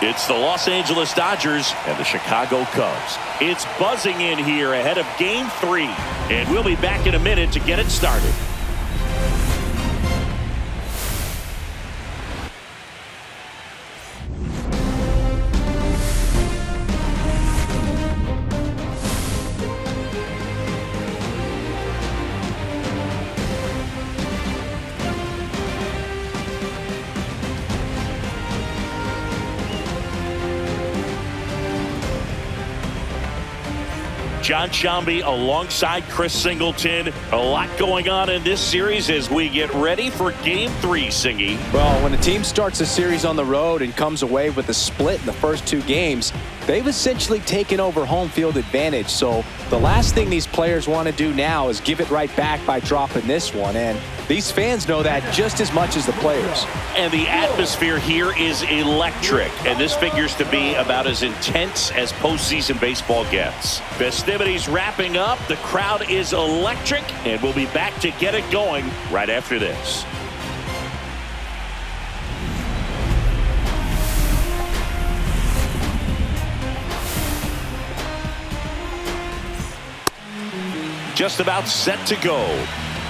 It's the Los Angeles Dodgers and the Chicago Cubs. It's buzzing in here ahead of Game 3. And we'll be back in a minute to get it started. John Shambi alongside Chris Singleton. A lot going on in this series as we get ready for Game 3, Singy. Well, when a team starts a series on the road and comes away with a split in the first 2 games, they've essentially taken over home field advantage. So the last thing these players want to do now is give it right back by dropping this one. And these fans know that just as much as the players. And the atmosphere here is electric. And this figures to be about as intense as postseason baseball gets. Festivities wrapping up. The crowd is electric. And we'll be back to get it going right after this. Just about set to go.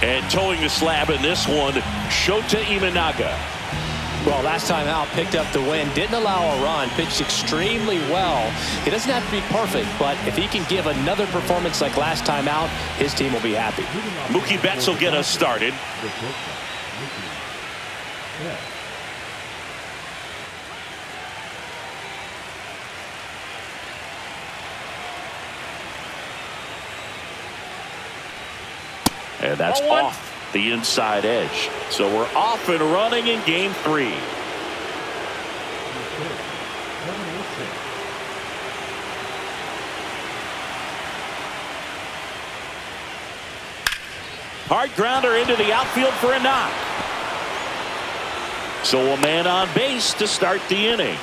And towing the slab in this one, Shota Imanaga. Well, last time out, picked up the win, didn't allow a run, pitched extremely well. He doesn't have to be perfect, but if he can give another performance like last time out, his team will be happy. Mookie Betts will get us started. And that's off the inside edge. So we're off and running in Game 3. Hard grounder into the outfield for a knock. So a man on base to start the inning.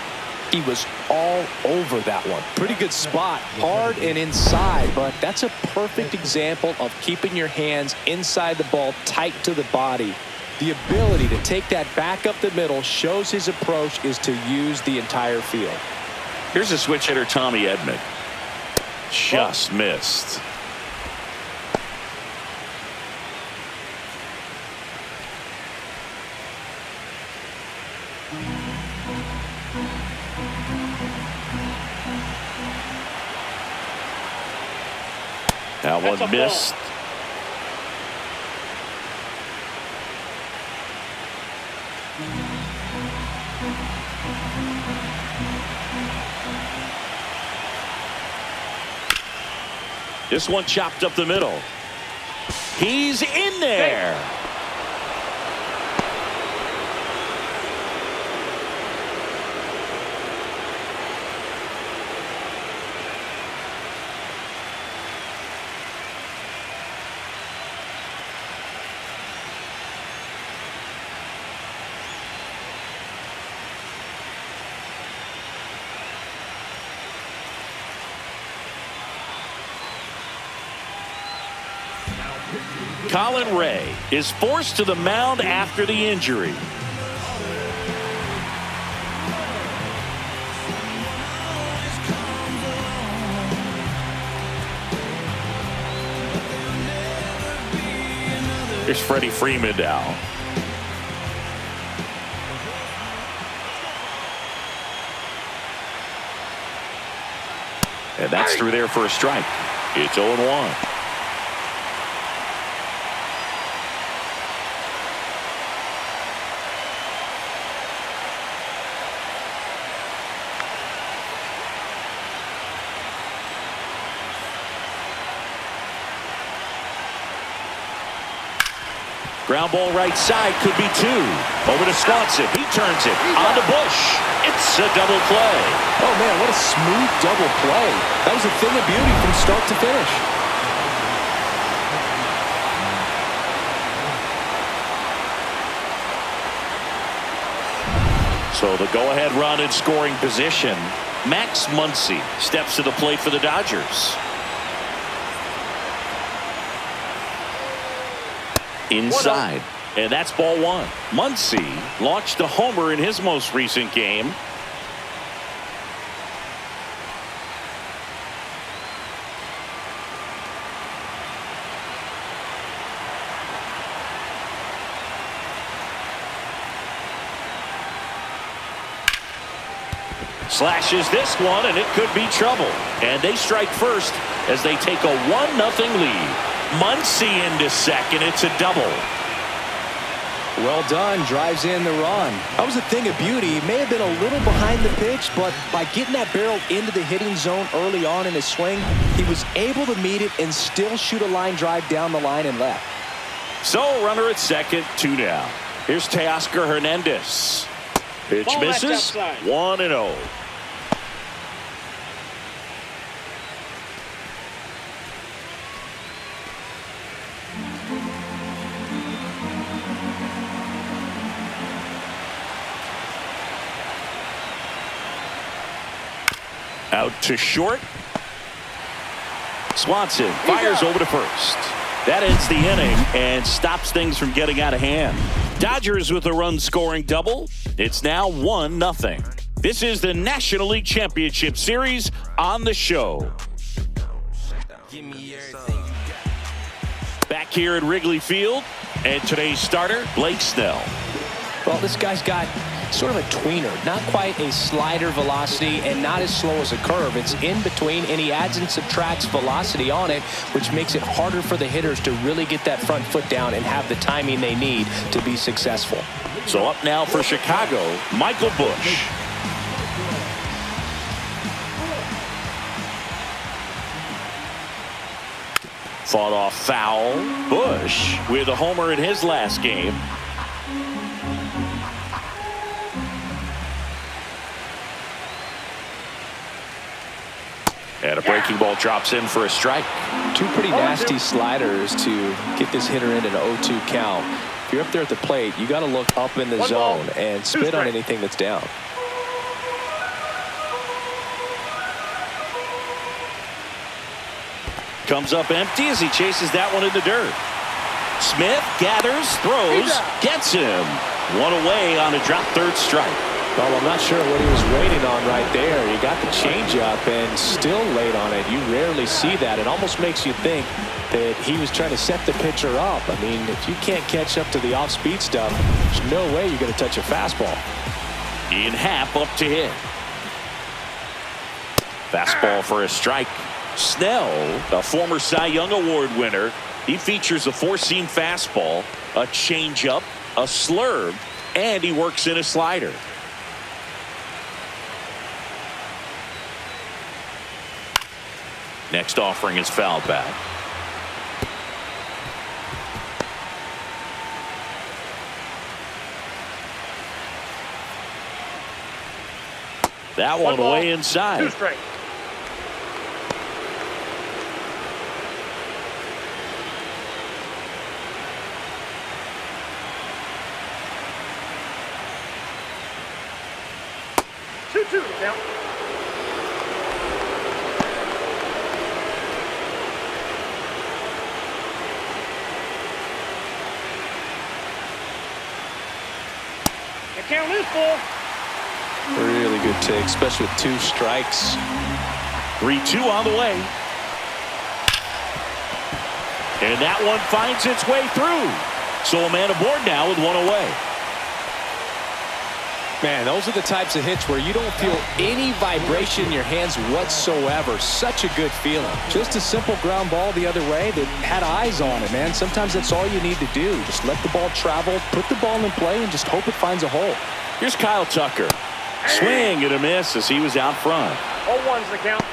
He was all over that one. Pretty good spot, hard and inside, but that's a perfect example of keeping your hands inside the ball, tight to the body. The ability to take that back up the middle shows his approach is to use the entire field. Here's a switch hitter, Tommy Edman. Just missed. That one missed. This one chopped up the middle. He's in there. Colin Ray is forced to the mound after the injury. Here's Freddie Freeman now. And that's through there for a strike. It's 0-1. Ground ball right side, could be 2. Over to Swanson. He turns it on to Bush. It's a double play. Oh, man, what a smooth double play. That was a thing of beauty from start to finish. So the go-ahead run in scoring position. Max Muncy steps to the plate for the Dodgers. Inside. And that's ball 1. Muncy launched a homer in his most recent game. Slashes this one, and it could be trouble. And they strike first as they take a 1-0 lead. Muncy into second. It's a double. Well done. Drives in the run. That was a thing of beauty. He may have been a little behind the pitch, but by getting that barrel into the hitting zone early on in his swing, he was able to meet it and still shoot a line drive down the line and left. So runner at second, 2 down. Here's Teoscar Hernandez. Pitch misses. 1-0. Out to short. Swanson fires over to first. That ends the inning and stops things from getting out of hand. Dodgers with a run-scoring double. It's now 1-0. This is the National League Championship Series on the show. Back here at Wrigley Field, and today's starter, Blake Snell. Well, this guy's got sort of a tweener, not quite a slider velocity and not as slow as a curve. It's in between, and he adds and subtracts velocity on it, which makes it harder for the hitters to really get that front foot down and have the timing they need to be successful. So up now for Chicago, Michael Busch. Fought off foul. Busch with a homer in his last game. And a breaking ball drops in for a strike. Two pretty nasty sliders to get this hitter into an 0-2 count. If you're up there at the plate, you got to look up in the zone and spit on anything that's down. Comes up empty as he chases that one in the dirt. Smith gathers, throws, gets him. One away on a drop third strike. Well, I'm not sure what he was waiting on right there. He got the changeup and still late on it. You rarely see that. It almost makes you think that he was trying to set the pitcher up. I mean, if you can't catch up to the off-speed stuff, there's no way you're going to touch a fastball. Ian Happ up to hit. Fastball for a strike. Snell, a former Cy Young Award winner, he features a four-seam fastball, a changeup, a slurve, and he works in a slider. Next offering is foul back. That one way inside. 2 straight. Down. The count is full. Really good take, especially with 2 strikes. 3-2 on the way. And that one finds its way through. So a man aboard now with one away. Man, those are the types of hits where you don't feel any vibration in your hands whatsoever. Such a good feeling. Just a simple ground ball the other way that had eyes on it, man. Sometimes that's all you need to do. Just let the ball travel, put the ball in play, and just hope it finds a hole. Here's Kyle Tucker. Swing and a miss as he was out front. 0-1's the count.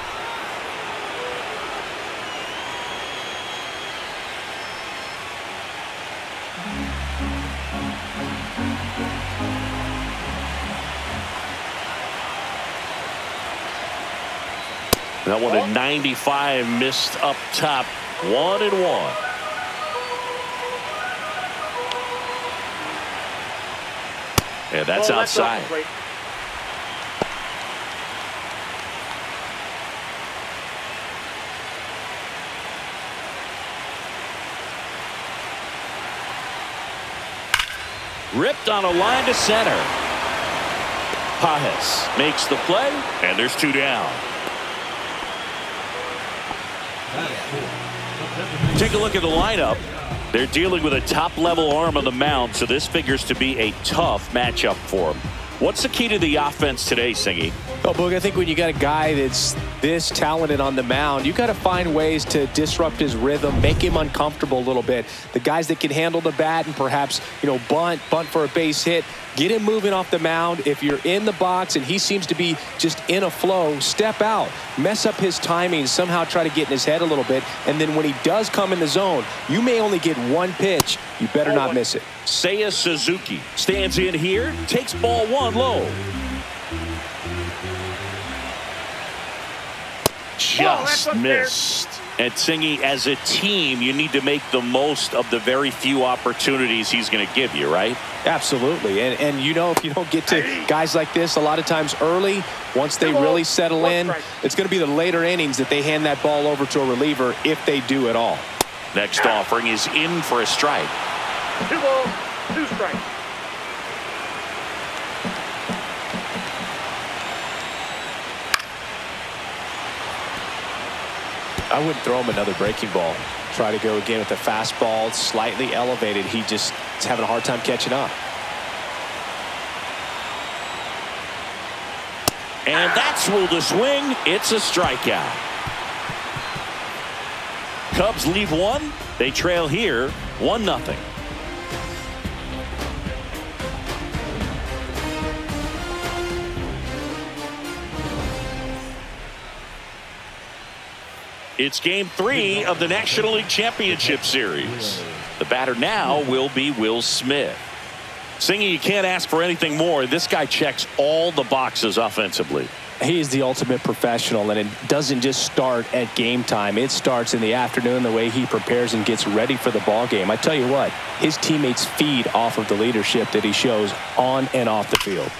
That one at 95, missed up top. 1-1. And that's outside. Ripped on a line to center. Pajes makes the play, and there's 2 down. Take a look at the lineup. They're dealing with a top-level arm on the mound, so this figures to be a tough matchup for them. What's the key to the offense today, Singy? Oh, Boog, I think when you got a guy that's this talented on the mound, you got to find ways to disrupt his rhythm, make him uncomfortable a little bit. The guys that can handle the bat and perhaps, bunt for a base hit, get him moving off the mound. If you're in the box and he seems to be just in a flow, step out, mess up his timing, somehow try to get in his head a little bit. And then when he does come in the zone, you may only get one pitch. You better not miss it. Seiya Suzuki stands in here, takes ball one low. Just missed. And Singy, as a team, you need to make the most of the very few opportunities he's going to give you, right? Absolutely. And if you don't get to guys like this a lot of times early, once they really settle in, it's going to be the later innings that they hand that ball over to a reliever, if they do at all. Next offering is in for a strike. 2 balls, 2 strikes. I wouldn't throw him another breaking ball. Try to go again with the fastball, slightly elevated. He just is having a hard time catching up. And that's ruled a swing. It's a strikeout. Cubs leave one. They trail here 1-0. It's Game 3 of the National League Championship Series. The batter now will be Will Smith. Singy, you can't ask for anything more. This guy checks all the boxes offensively. He is the ultimate professional, and it doesn't just start at game time. It starts in the afternoon, the way he prepares and gets ready for the ball game. I tell you what, his teammates feed off of the leadership that he shows on and off the field.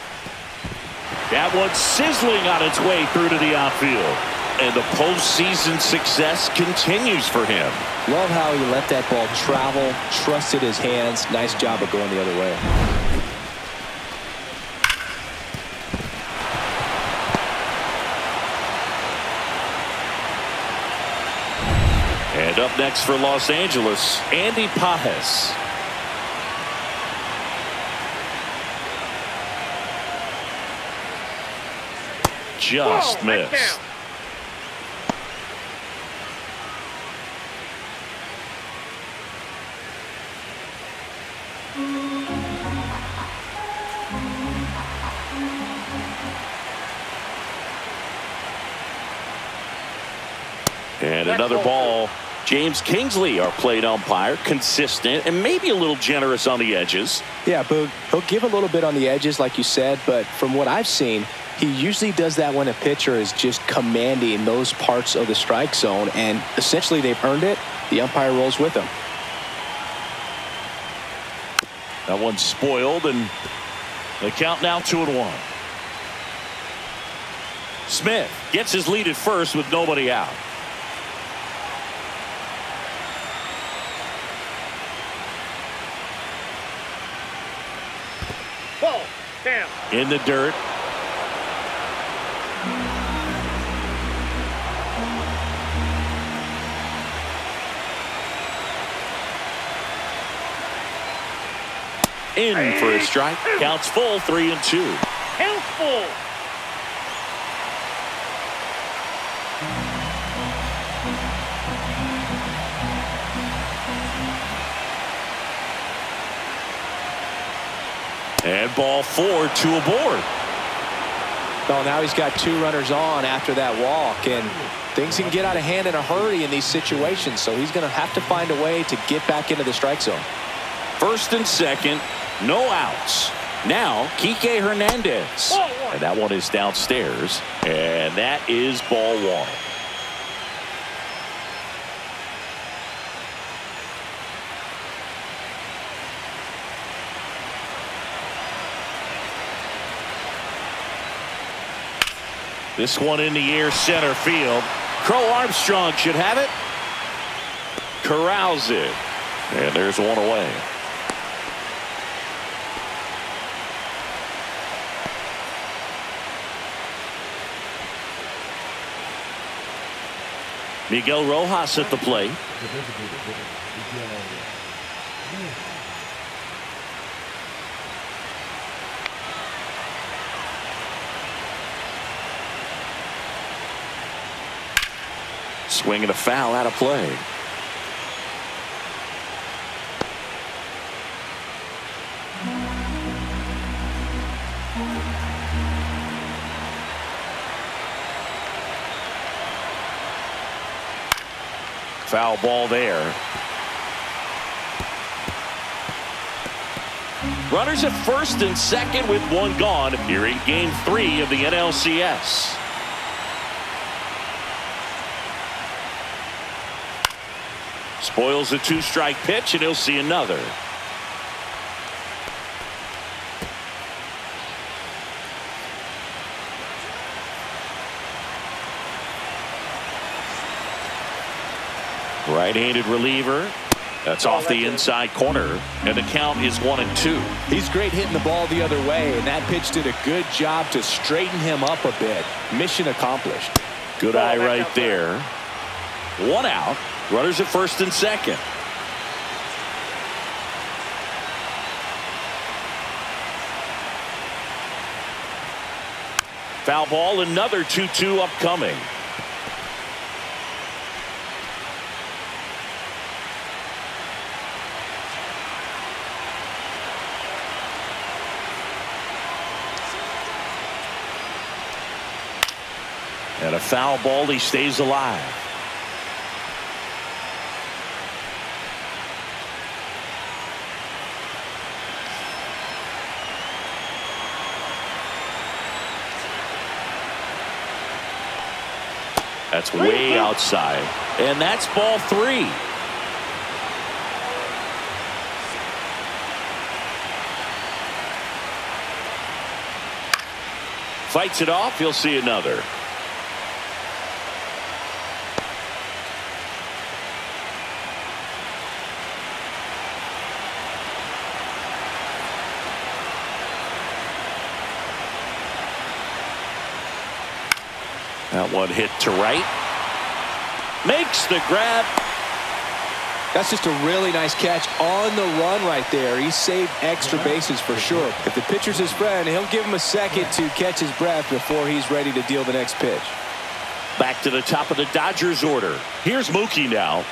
That one's sizzling on its way through to the outfield. And the postseason success continues for him. Love how he let that ball travel, trusted his hands. Nice job of going the other way. And up next for Los Angeles, Andy Pages. Just missed. And another ball. James Kingsley, our plate umpire, consistent and maybe a little generous on the edges. Yeah, Boog, he'll give a little bit on the edges, like you said, but from what I've seen, he usually does that when a pitcher is just commanding those parts of the strike zone, and essentially they've earned it. The umpire rolls with them. That one's spoiled, and the count now 2-1. Smith gets his lead at first with nobody out. Ball, down. In the dirt. In for a strike. Counts full, 3-2. Counts full. And ball 4, 2 aboard. Well, now he's got 2 runners on after that walk, and things can get out of hand in a hurry in these situations, so he's going to have to find a way to get back into the strike zone. First and second, no outs. Now, Kike Hernandez. And that one is downstairs, and that is ball 1. This one in the air, center field. Crow Armstrong should have it. Corrals it. And there's one away. Miguel Rojas at the plate. Swing and a foul out of play. Foul ball there. Runners at first and second with one gone here in game 3 of the NLCS. Spoils a 2-strike pitch, and he'll see another. Right-handed reliever. That's off the inside corner, and the count is 1-2. He's great hitting the ball the other way, and that pitch did a good job to straighten him up a bit. Mission accomplished. Good eye right there. One out. Runners at first and second. Foul ball, another 2-2 upcoming. And a foul ball, he stays alive. That's way outside. And that's ball 3. Fights it off. He'll see another. That one hit to right. Makes the grab. That's just a really nice catch on the run right there. He saved extra bases for sure. If the pitcher's his friend, he'll give him a second to catch his breath before he's ready to deal the next pitch. Back to the top of the Dodgers order. Here's Mookie now.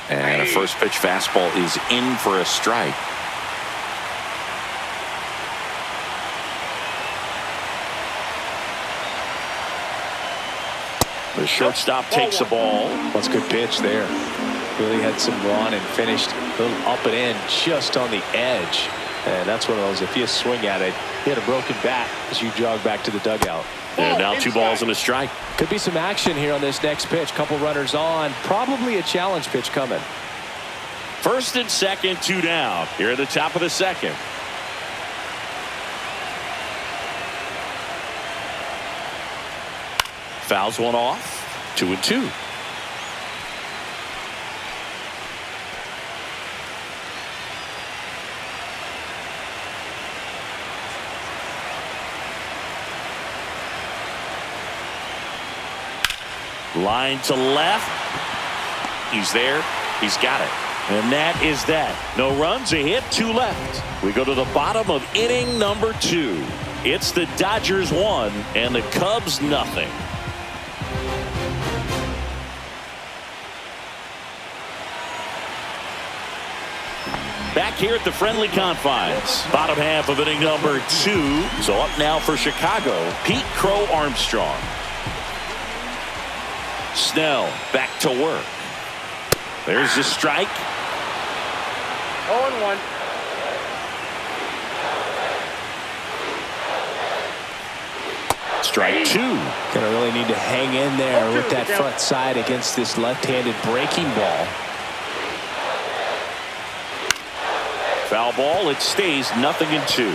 And a first pitch fastball is in for a strike. The shortstop takes the ball. That's a good pitch there. Really had some run and finished a little up and in just on the edge. And that's one of those, if you swing at it, he had a broken bat as you jog back to the dugout. And now 2 balls and a strike. Could be some action here on this next pitch. Couple runners on. Probably a challenge pitch coming. First and second, 2 down. Here at the top of the second. Fouls one off. 2-2. Line to left. He's there. He's got it. And that is that. No runs, a hit, 2 left. We go to the bottom of inning number 2. It's the Dodgers 1 and the Cubs nothing. Back here at the friendly confines. Bottom half of inning number 2. So up now for Chicago, Pete Crow Armstrong. Snell back to work. There's the strike. 0-1. Strike 2. Gonna really need to hang in there with that front side against this left-handed breaking ball. Foul ball. It stays 0-2.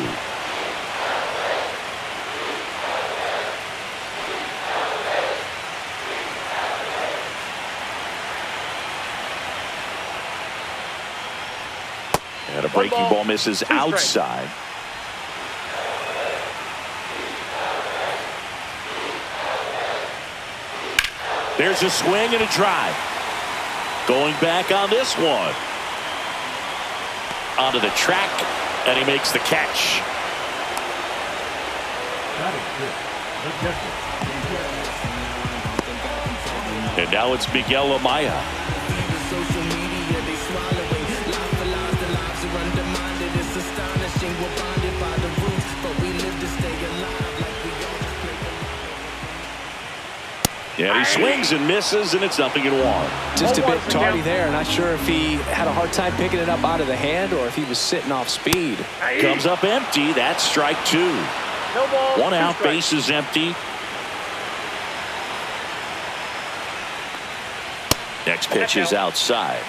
And a breaking ball misses outside. There's a swing and a drive. Going back on this one. Onto the track. And he makes the catch. And now it's Miguel Amaya. Yeah, he swings and misses, and it's 0-1. Just a bit tardy there. Not sure if he had a hard time picking it up out of the hand or if he was sitting off speed. Comes up empty. That's strike 2. No ball. 1 out, 2 strikes. base is empty. Next pitch is outside.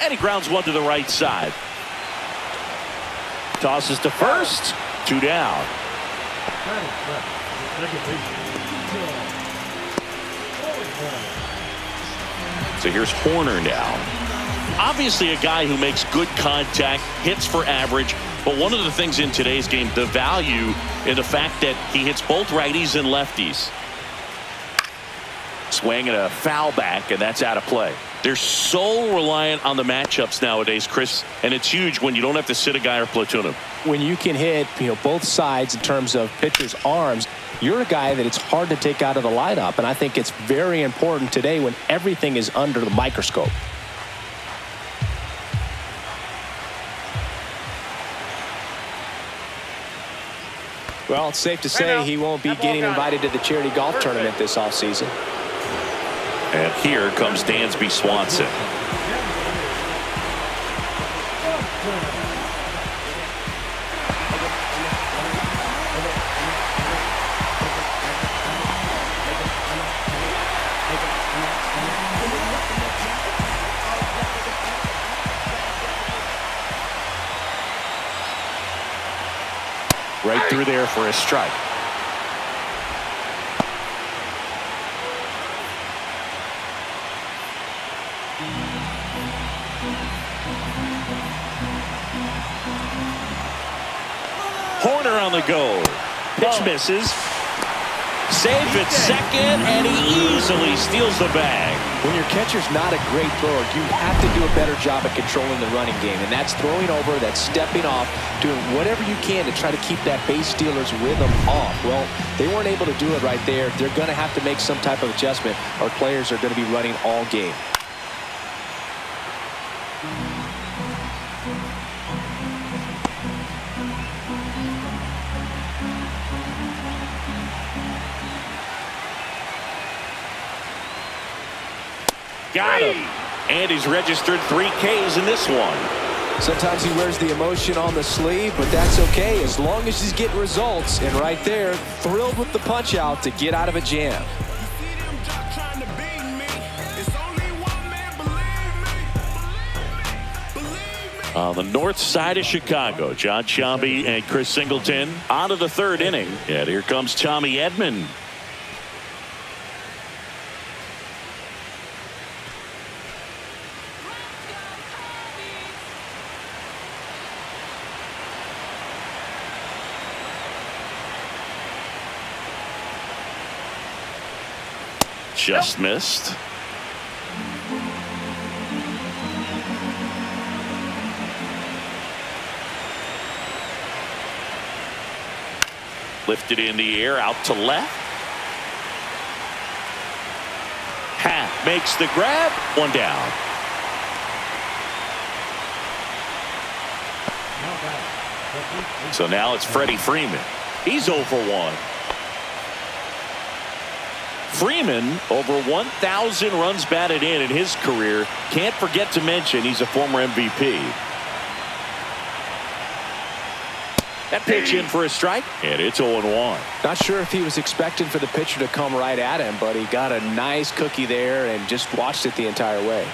And he grounds one to the right side. Tosses to first. 2 down. So here's Horner now. Obviously a guy who makes good contact, hits for average, but one of the things in today's game, the value in the fact that he hits both righties and lefties. Swing and a foul back, and that's out of play. They're so reliant on the matchups nowadays, Chris, and it's huge when you don't have to sit a guy or platoon him. When you can hit, both sides in terms of pitchers' arms, you're a guy that it's hard to take out of the lineup, and I think it's very important today when everything is under the microscope. Well, it's safe to say he won't be getting invited to the charity golf tournament this offseason. And here comes Dansby Swanson. Right through there for a strike. Horner on the go. Pitch misses. Safe at second, and he easily steals the bag. When your catcher's not a great thrower, you have to do a better job at controlling the running game, and that's throwing over, that's stepping off, doing whatever you can to try to keep that base stealer's rhythm off. Well, they weren't able to do it right there. They're going to have to make some type of adjustment. Our players are going to be running all game. Got him. And he's registered 3 Ks in this one. Sometimes he wears the emotion on the sleeve, but that's okay as long as he's getting results. And right there, thrilled with the punch out to get out of a jam. On the north side of Chicago, John Sciambi and Chris Singleton on to the 3rd inning. And here comes Tommy Edman. Just missed. Lifted in the air out to left. Half makes the grab. 1 down. So now it's Freddie Freeman. He's 0 for 1. Freeman, over 1,000 runs batted in his career. Can't forget to mention he's a former MVP. That pitch in for a strike, and it's 0-1. Not sure if he was expecting for the pitcher to come right at him, but he got a nice cookie there and just watched it the entire way.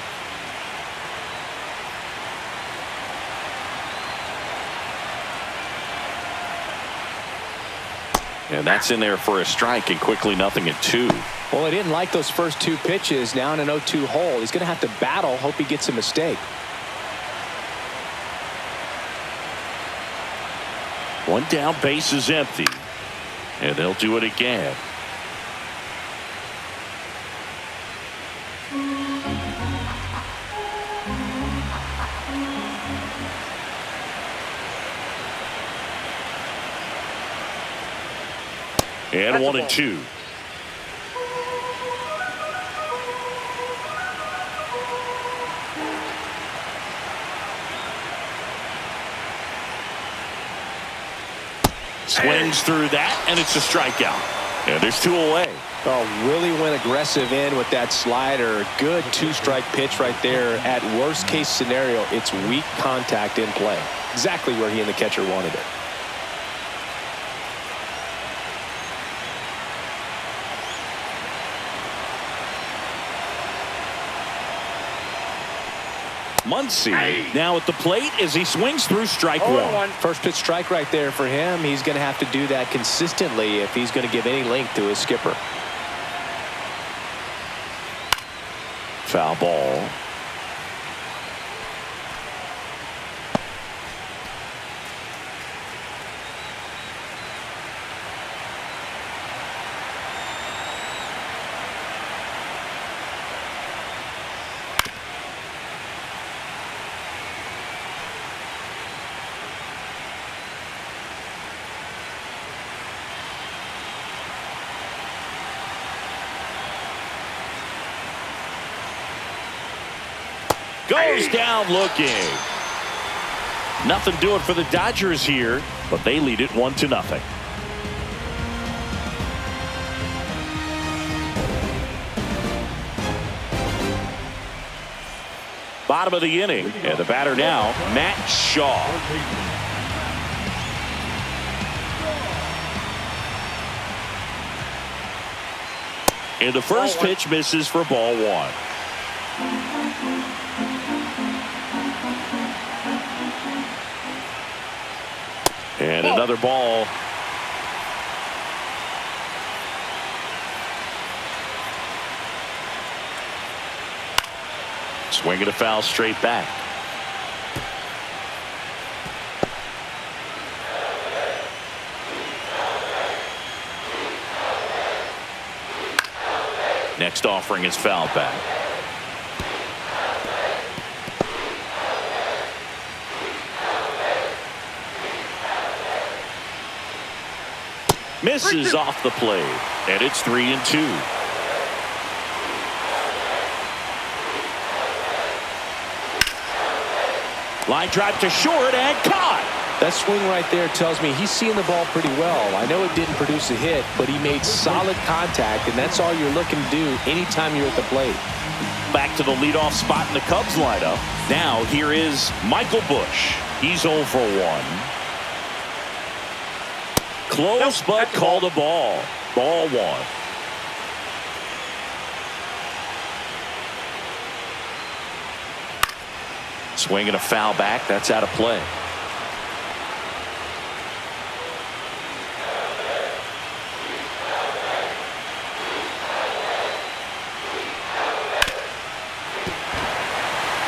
And that's in there for a strike, and quickly 0-2. Well, he didn't like those first 2 pitches. Now in an 0-2 hole, he's going to have to battle. Hope he gets a mistake. 1 down, base is empty, and they'll do it again. And That's 1 a and ball. 2. Swings through that, and it's a strikeout. And there's 2 away. Oh, really went aggressive in with that slider. Good 2-strike pitch right there. At worst case scenario, it's weak contact in play. Exactly where he and the catcher wanted it. Muncy now at the plate as he swings through strike 1. First pitch strike right there for him. He's going to have to do that consistently if he's going to give any length to his skipper. Foul ball. Goes down looking. Nothing doing for the Dodgers here, but they lead it 1-0. Bottom of the inning, and the batter now, Matt Shaw. And the first pitch misses for ball 1. And another ball. Swinging a foul straight back. Next offering is foul back. Misses off the plate, and it's 3-2. Line drive to short and caught. That swing right there tells me he's seeing the ball pretty well. I know it didn't produce a hit, but he made solid contact, and that's all you're looking to do anytime you're at the plate. Back to the leadoff spot in the Cubs lineup. Now here is Michael Busch. He's 0 for 1. Close, but called a ball. Ball 1. Swinging a foul back. That's out of play.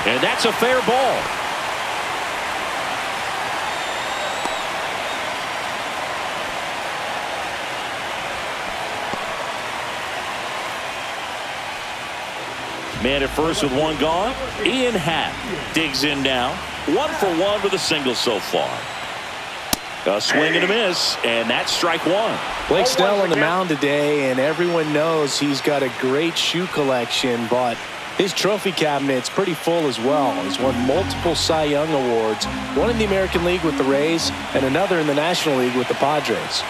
And that's a fair ball. Man at first with 1 gone. Ian Happ digs in now. 1 for 1 with a single so far. A swing and a miss, and that's strike 1. Blake Snell on the mound today, and everyone knows he's got a great shoe collection, but his trophy cabinet's pretty full as well. He's won multiple Cy Young awards, one in the American League with the Rays and another in the National League with the Padres.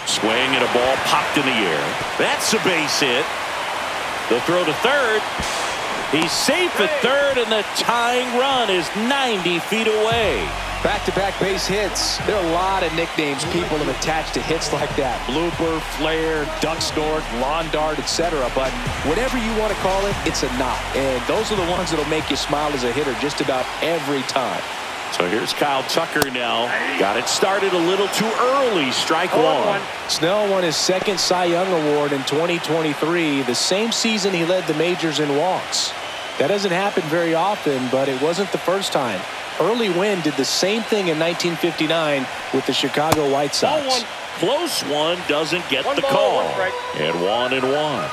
Swing and a ball popped in the air. That's a base hit. The throw to third. He's safe at third, and the tying run is 90 feet away. Back-to-back base hits. There are a lot of nicknames people have attached to hits like that. Blooper, flare, duck snort, lawn dart, etc. But whatever you want to call it, it's a knock. And those are the ones that'll make you smile as a hitter just about every time. So here's Kyle Tucker now. Got it started a little too early. Strike 1. Snell won his second Cy Young Award in 2023, the same season he led the majors in walks. That doesn't happen very often, but it wasn't the first time. Early Wynn did the same thing in 1959 with the Chicago White Sox. Close one, doesn't get the call. And 1-1.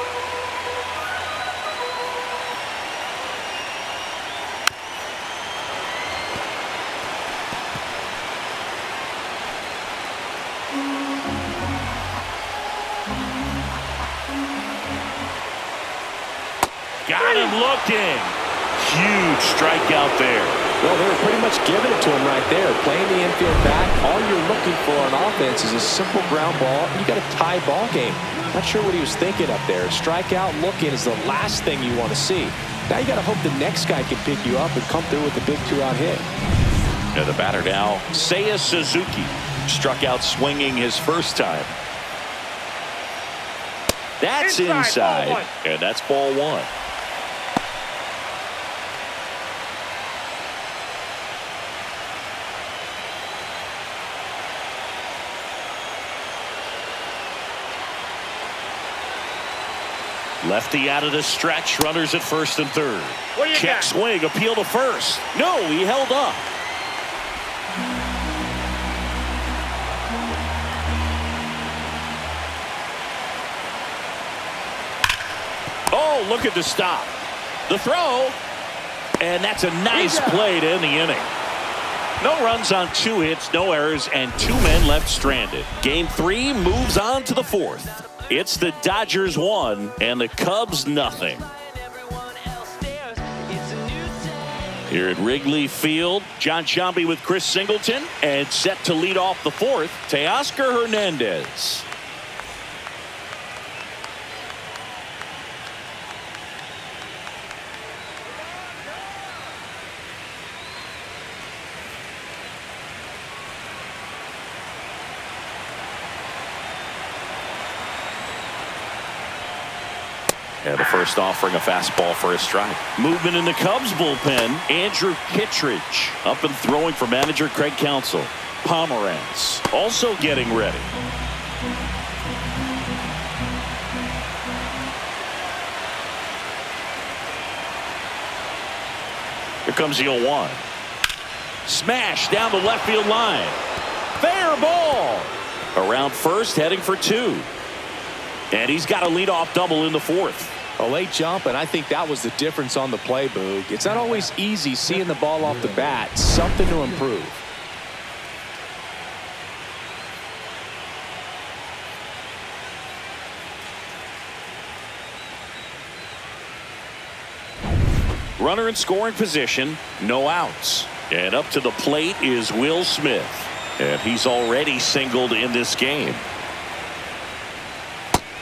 Got him looking. Huge strikeout there. Well, they were pretty much giving it to him right there. Playing the infield back. All you're looking for on offense is a simple ground ball. You got a tie ball game. Not sure what he was thinking up there. Strikeout looking is the last thing you want to see. Now you got to hope the next guy can pick you up and come through with a big 2-out hit. And the batter now, Seiya Suzuki. Struck out swinging his first time. That's inside. And that's ball one. Lefty out of the stretch. Runners at first and third. Check swing. Appeal to first. No, he held up. Oh, look at the stop. The throw. And that's a nice play to end the inning. No runs on 2 hits, no errors, and 2 men left stranded. Game 3 moves on to the 4th. It's the Dodgers 1 and the Cubs nothing. Here at Wrigley Field, John Sciambi with Chris Singleton, and set to lead off the 4th, Teoscar Hernandez. And the first offering a fastball for a strike. Movement in the Cubs bullpen. Andrew Kittredge up and throwing for manager Craig Counsell. Pomeranz also getting ready. Here comes the 0-1. Smash down the left field line. Fair ball. Around first, heading for 2. And he's got a leadoff double in the 4th. A late jump, and I think that was the difference on the play, Boog. It's not always easy seeing the ball off the bat. Something to improve. Runner in scoring position, no outs. And up to the plate is Will Smith. And he's already singled in this game.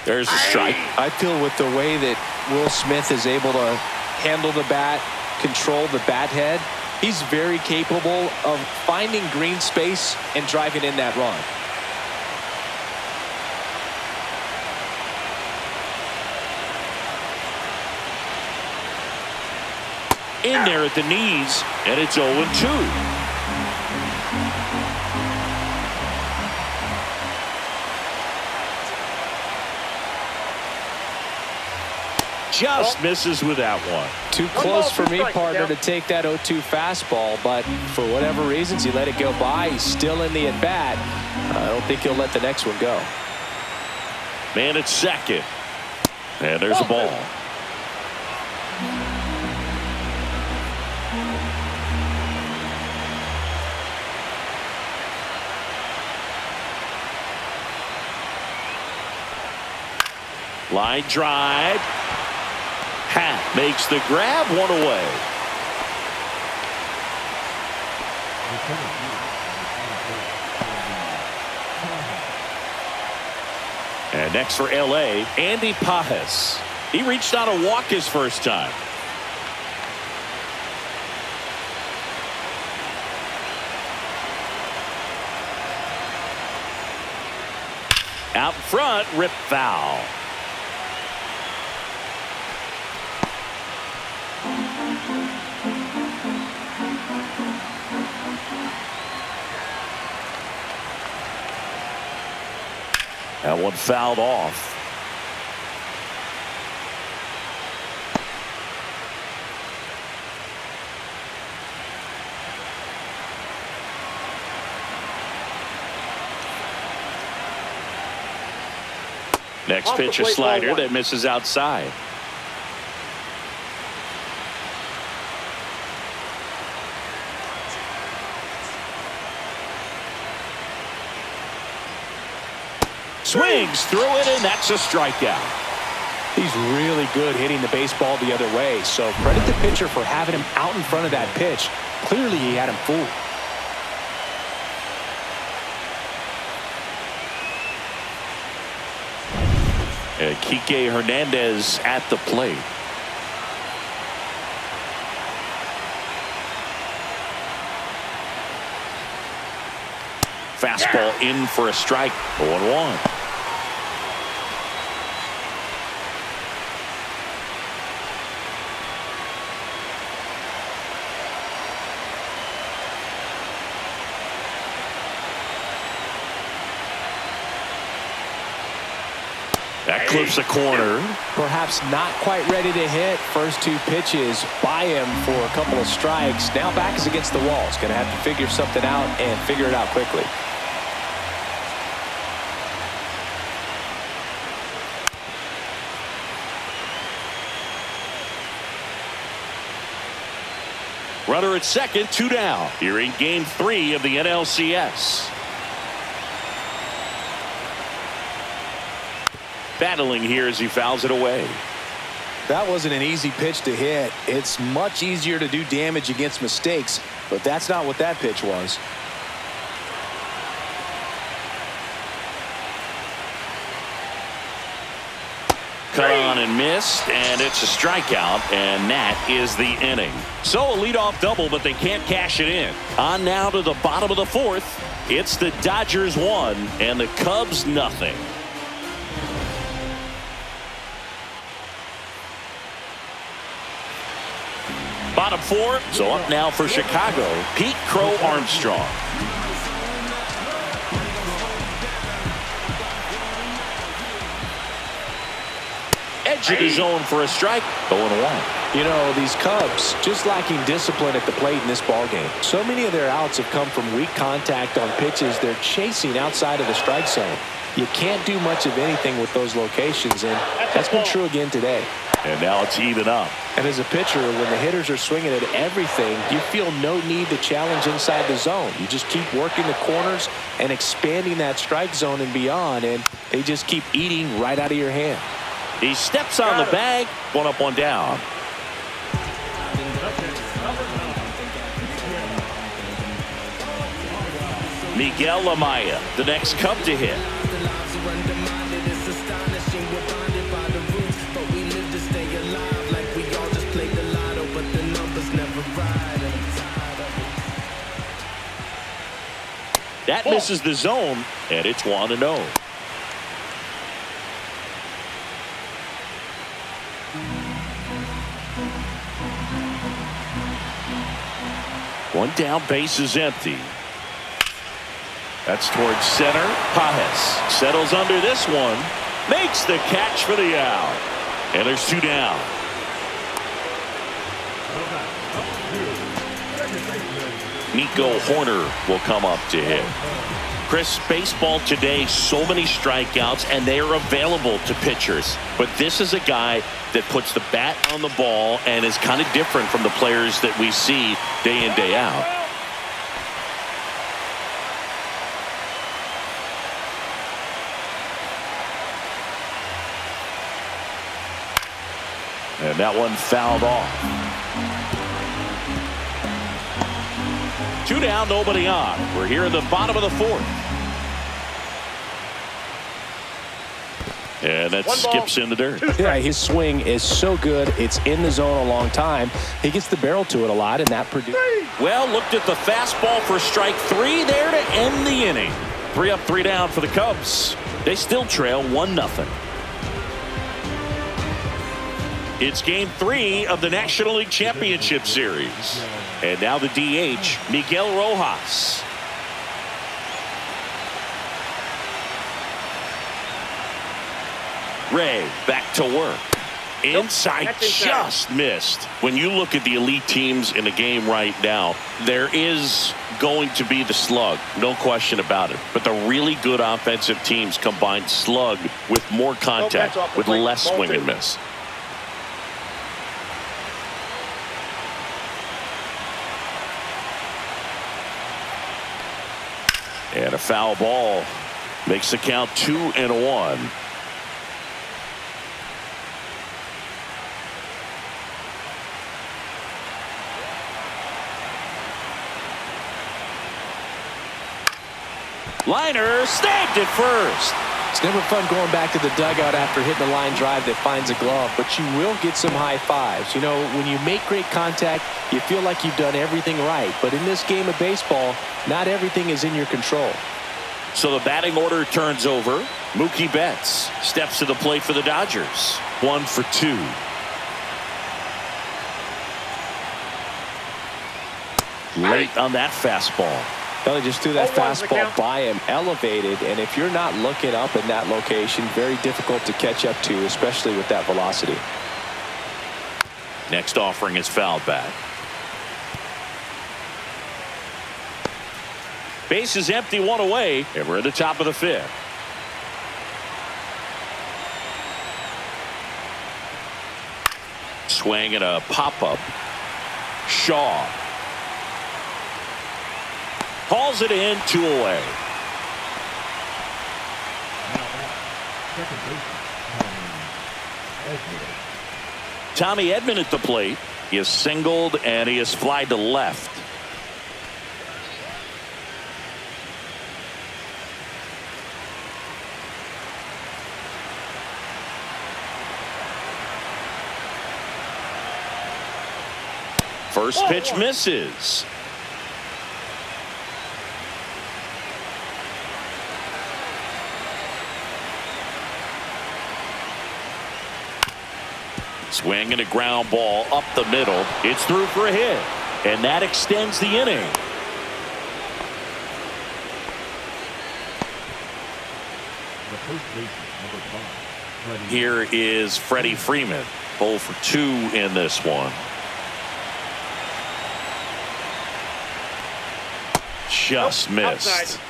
There's a strike. I feel with the way that Will Smith is able to handle the bat, control the bat head, he's very capable of finding green space and driving in that run. In there at the knees, and it's 0-2. Just misses with that one. Too close for me, partner, to take that 0-2 fastball, but for whatever reasons, he let it go by. He's still in the at-bat. I don't think he'll let the next one go. Man at second. And there's a ball. Line drive. Hat makes the grab, one away. And next for LA, Andy Pajes. He reached out a walk his first time. Out front, rip foul. That one fouled off. Next pitch, a slider that misses outside. Swings through it, and that's a strikeout. He's He's really good hitting the baseball the other way. So credit the pitcher for having him out in front of that pitch. Clearly he had him fooled. And Kike Hernandez at the plate. Fastball in for a strike. 0-1. That clips the corner. Perhaps not quite ready to hit. First two pitches by him for a couple of strikes. Now back is against the wall. He's going to have to figure something out and figure it out quickly. Runner at second, 2 down. Here in game 3 of the NLCS. Battling here as he fouls it away. That wasn't an easy pitch to hit. It's much easier to do damage against mistakes, but that's not what that pitch was. Cut on and missed, and it's a strikeout, and that is the inning. So a leadoff double, but they can't cash it in. On now to the bottom of the 4th. It's the Dodgers 1 and the Cubs nothing. Bottom 4, so up now for Chicago, Pete Crow Armstrong. Edge of the zone for a strike, 0-1. You know, these Cubs just lacking discipline at the plate in this ballgame. So many of their outs have come from weak contact on pitches they're chasing outside of the strike zone. You can't do much of anything with those locations, and that's been true again today. And now it's even up. And as a pitcher, when the hitters are swinging at everything, you feel no need to challenge inside the zone. You just keep working the corners and expanding that strike zone and beyond, and they just keep eating right out of your hand. He steps on the bag, 1 up, 1 down. Miguel Amaya, the next Cub to hit. That misses the zone, and it's 1-0. One down, base is empty. That's towards center. Pajes settles under this one. Makes the catch for the out. And there's 2 down. Nico Horner will come up to hit. Chris, baseball today, so many strikeouts, and they are available to pitchers. But this is a guy that puts the bat on the ball and is kind of different from the players that we see day in, day out. And that one fouled off. 2 down, nobody on. We're here in the bottom of the 4th. And that skips in the dirt. Yeah, his swing is so good. It's in the zone a long time. He gets the barrel to it a lot, and that produces. Well, looked at the fastball for strike 3 there to end the inning. 3 up, 3 down for the Cubs. They still trail 1-0. It's game 3 of the National League Championship Series. And now the DH, Miguel Rojas. Ray back to work. Inside, just missed. When you look at the elite teams in the game right now, there is going to be the slug, no question about it. But the really good offensive teams combine slug with more contact, with less swing and miss. And a foul ball makes the count 2-1. Liner snagged it first. It's never fun going back to the dugout after hitting a line drive that finds a glove, but you will get some high fives. You know, when you make great contact, you feel like you've done everything right. But in this game of baseball, not everything is in your control. So the batting order turns over. Mookie Betts steps to the plate for the Dodgers. 1 for 2. Late on that fastball. Well, just threw that 0-1's the fastball count. by him, elevated, and if you're not looking up in that location, very difficult to catch up to, especially with that velocity. Next offering is fouled back. Base is empty, 1 away, and we're at the top of the 5th. Swing and a pop-up. Shaw hauls it in, 2 away. Tommy Edman at the plate. He is singled and he is flied to left. First pitch misses. Swing and a ground ball up the middle. It's through for a hit, and that extends the inning. Here is Freddie Freeman, 0 for 2 in this one. Just missed. Outside.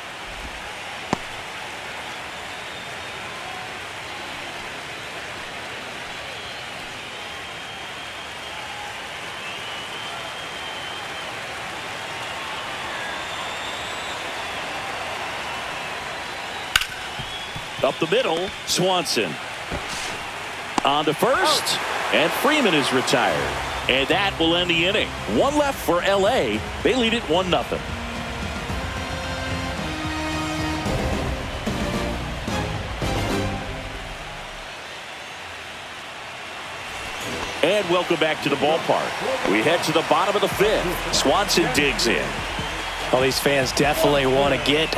Up the middle, Swanson. On to first, and Freeman is retired. And that will end the inning. 1 left for L.A. They lead it 1-0. And welcome back to the ballpark. We head to the bottom of the 5th. Swanson digs in. Well, these fans definitely want to get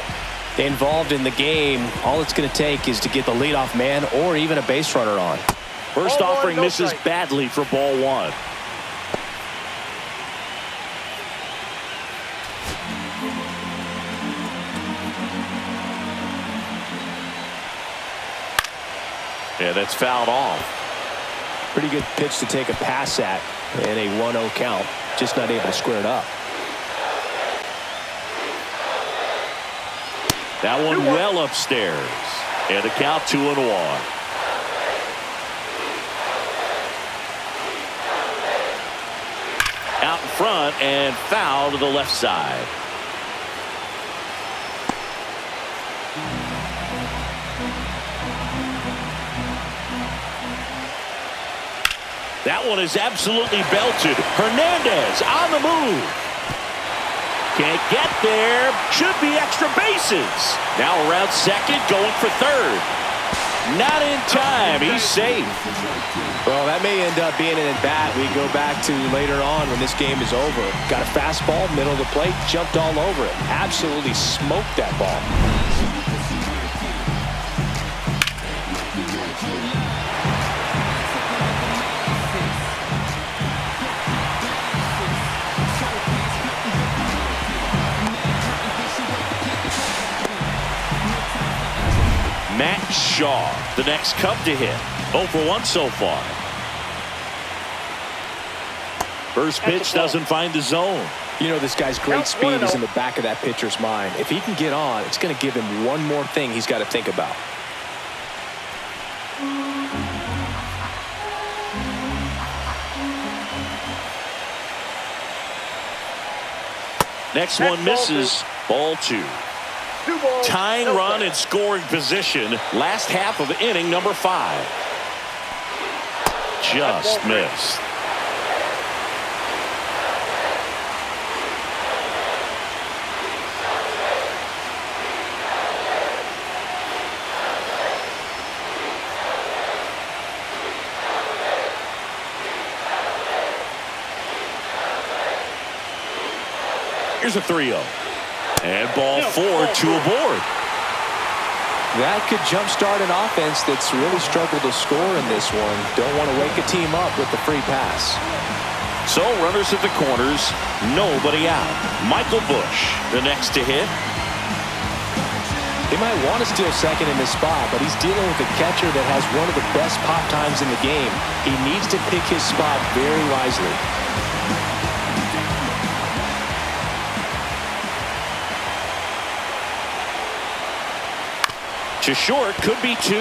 involved in the game. All it's going to take is to get the leadoff man or even a base runner on. First 0-1, offering no misses strike. badly for ball 1. Yeah, that's fouled off. Pretty good pitch to take a pass at in a 1-0 count. Just not able to square it up. That one well upstairs. And the count 2-1. Out in front and foul to the left side. That one is absolutely belted. Hernandez on the move. Can't get there. Should be extra bases. Now around second, going for third. Not in time. He's safe. Well, that may end up being an at-bat we go back to later on when this game is over. Got a fastball, middle of the plate, jumped all over it. Absolutely smoked that ball. Matt Shaw, the next Cub to hit. 0 for 1 so far. First pitch doesn't find the zone. You know, this guy's great speed is in the back of that pitcher's mind. If he can get on, it's going to give him one more thing he's got to think about. Next one misses. Ball 2. 2 balls, Tying no run strike. in scoring position. Last half of inning number 5. Just missed. Here's a 3-0. And ball 4, 2 aboard. That could jumpstart an offense that's really struggled to score in this one. Don't want to wake a team up with the free pass. So runners at the corners, nobody out. Michael Bush, the next to hit. He might want to steal second in this spot, but he's dealing with a catcher that has one of the best pop times in the game. He needs to pick his spot very wisely. To short, could be 2.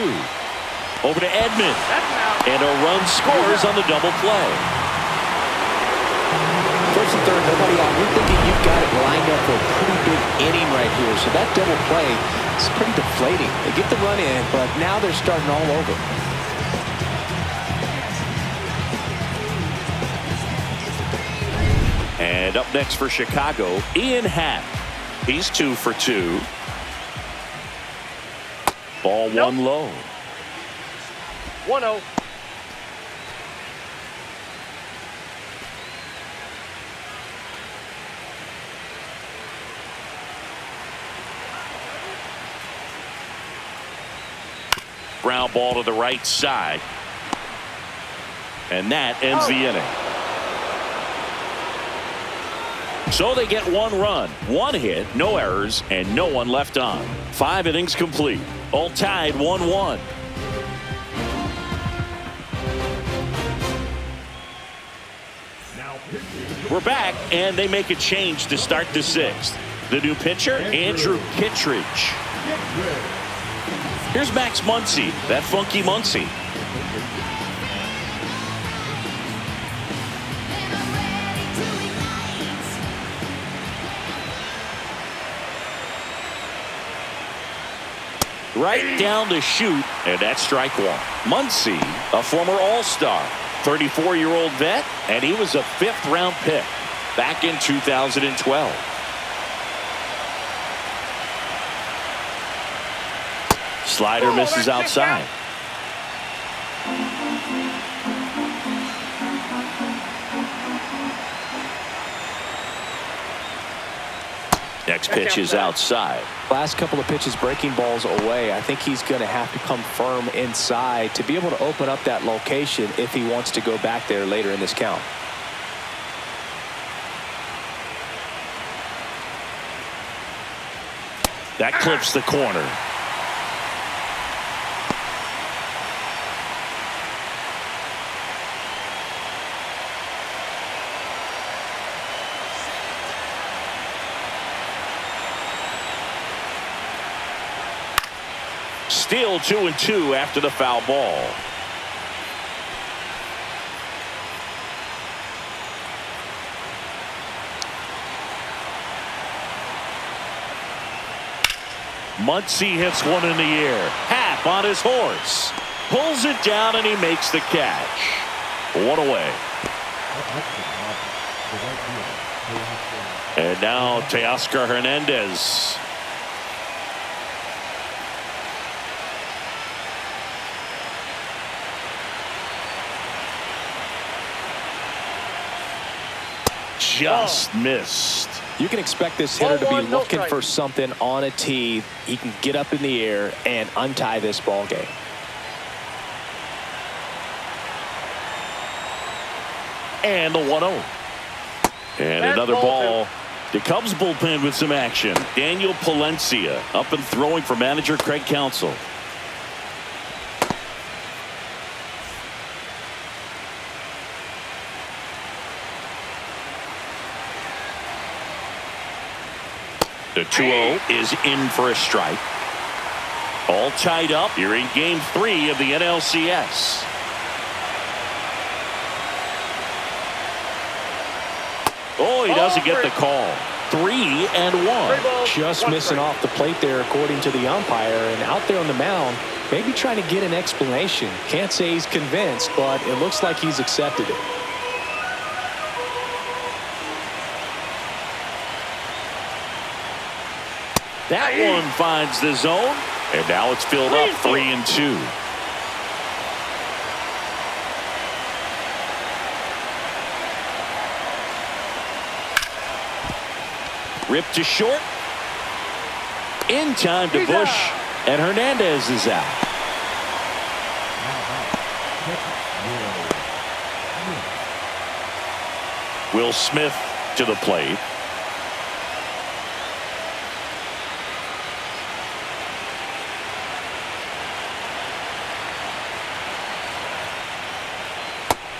Over to Edman. And a run scores on the double play. First and third, nobody out. We're thinking you've got it lined up for a pretty big inning right here. So that double play is pretty deflating. They get the run in, but now they're starting all over. And up next for Chicago, Ian Happ. He's 2 for 2. Ball 1 low. 1-0. Ground ball to the right side. And that ends the inning. So they get 1 run, 1 hit, no errors, and no one left on. 5 innings complete. All tied 1-1. We're back, and they make a change to start the 6th. The new pitcher, Andrew Kittredge. Here's Max Muncy, that funky Muncy. Right down the chute, and that's strike 1. Muncy, a former All-Star, 34-year-old vet, and he was a 5th-round pick back in 2012. Slider misses outside. Next pitch is outside. Last couple of pitches breaking balls away. I think he's going to have to come firm inside to be able to open up that location if he wants to go back there later in this count. That clips the corner. Still 2-2 after the foul ball. Muncy hits one in the air. Happ on his horse. Pulls it down and he makes the catch. 1 away. And now Teoscar Hernandez. Just missed. You can expect this hitter to be looking for something on a tee. He can get up in the air and untie this ball game. And the 1-0. And another ball. The Cubs bullpen with some action. Daniel Palencia up and throwing for manager Craig Counsell. The 2-0 is in for a strike. All tied up. You're in game 3 of the NLCS. Oh, he doesn't get the call. 3-1. Just missing off the plate there, according to the umpire. And out there on the mound, maybe trying to get an explanation. Can't say he's convinced, but it looks like he's accepted it. That one finds the zone, and now it's filled up 3-2. Ripped to short. In time to Bush. And Hernandez is out. Will Smith to the plate.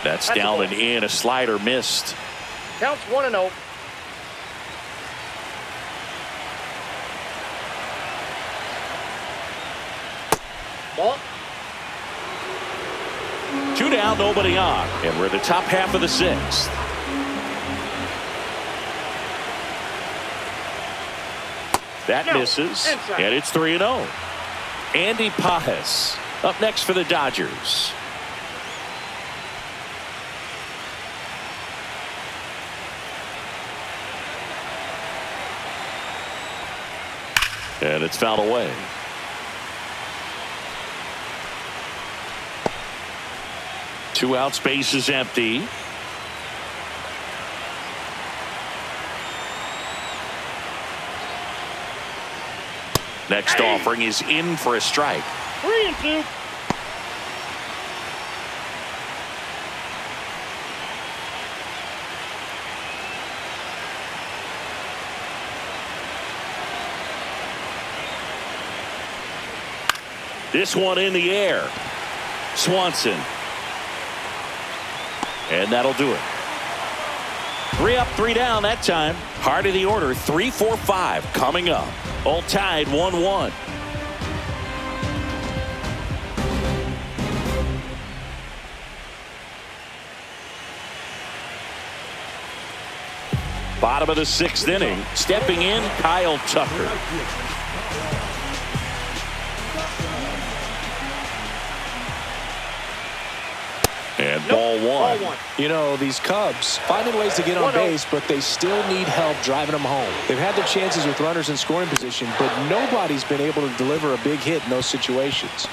That's down and in. A slider missed. Counts 1-0. Ball. 2 down, nobody on. And we're in the top half of the 6th. That misses. Inside. And it's 3-0. Andy Pajes up next for the Dodgers. And it's fouled away. Two out, space is empty. Next offering is in for a strike. 3-2. This one in the air. Swanson. And that'll do it. 3 up, 3 down that time. Heart of the order, 3, 4, 5 coming up. All tied 1-1. Bottom of the 6th inning. Stepping in, Kyle Tucker. And ball one. You know, these Cubs finding ways to get on base, but they still need help driving them home. They've had their chances with runners in scoring position, but nobody's been able to deliver a big hit in those situations.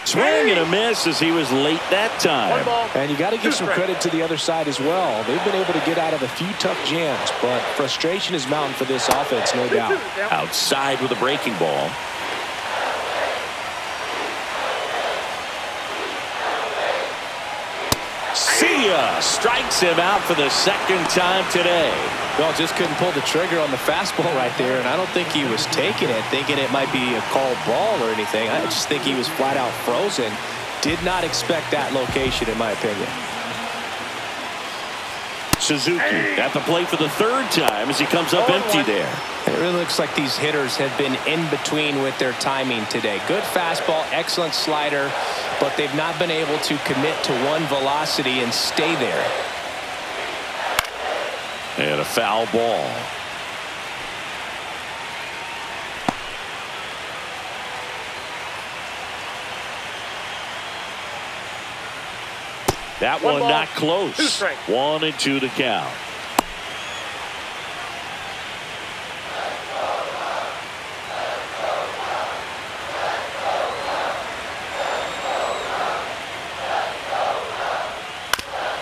Swing and a miss as he was late that time. And you got to give some credit to the other side as well. They've been able to get out of a few tough jams, but frustration is mounting for this offense, no doubt. Outside with a breaking ball. See ya! Strikes him out for the 2nd time today. Well, just couldn't pull the trigger on the fastball right there, and I don't think he was taking it, thinking it might be a called ball or anything. I just think he was flat out frozen. Did not expect that location, in my opinion. Suzuki at the plate for the 3rd time as he comes up empty there. It really looks like these hitters have been in between with their timing today. Good fastball, excellent slider, but they've not been able to commit to one velocity and stay there. And a foul ball. That one not close. 1-2 to count.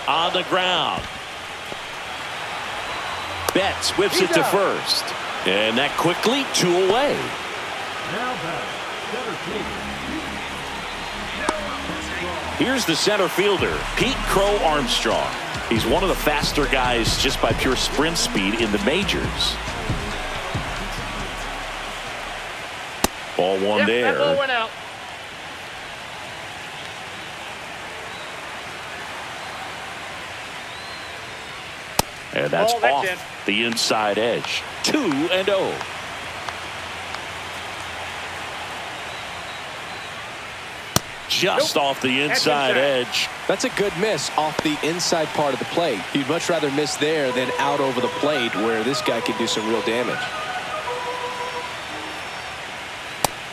On the ground. Betts whips it to first. And that quickly 2 away. Here's the center fielder, Pete Crow Armstrong. He's one of the faster guys just by pure sprint speed in the majors. Ball one there. That ball went out. And that's off the inside edge. 2-0. Just off the inside edge. That's a good miss off the inside part of the plate. You'd much rather miss there than out over the plate where this guy can do some real damage.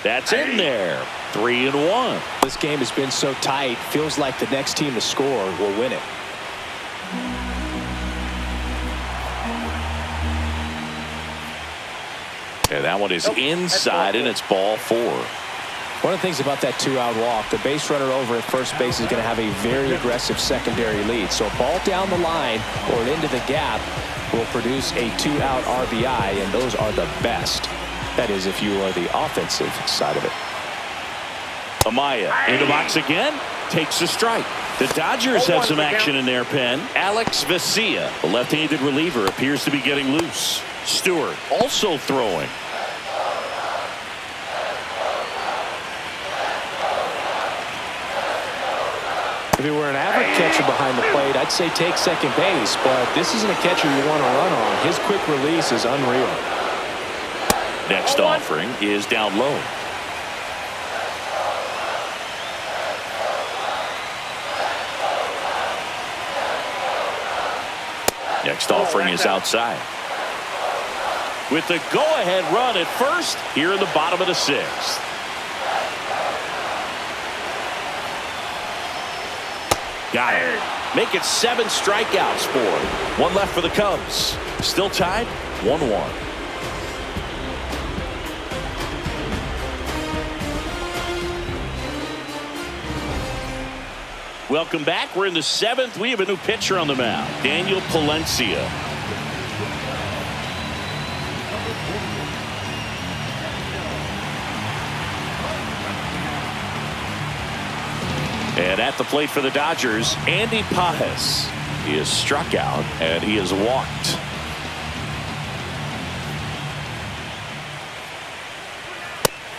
That's in there. 3-1. This game has been so tight. Feels like the next team to score will win it. And that one is inside, and it's ball 4. One of the things about that two-out walk, the base runner over at first base is going to have a very aggressive secondary lead. So a ball down the line or into the gap will produce a two-out RBI, and those are the best. That is, if you are the offensive side of it. Amaya in the box again, takes a strike. The Dodgers have some action in their pen. Alex Vesia, the left-handed reliever, appears to be getting loose. Stewart also throwing. If he were an average catcher behind the plate, I'd say take second base, but this isn't a catcher you want to run on. His quick release is unreal. Next offering is down low. Next offering is outside. With the go-ahead run at first here in the bottom of the sixth. Got it. Make it 7 strikeouts for him. 1 left for the Cubs. Still tied 1-1. Welcome back. We're in the 7th. We have a new pitcher on the mound, Daniel Palencia. And at the plate for the Dodgers, Andy Pajes. He is struck out and he is walked.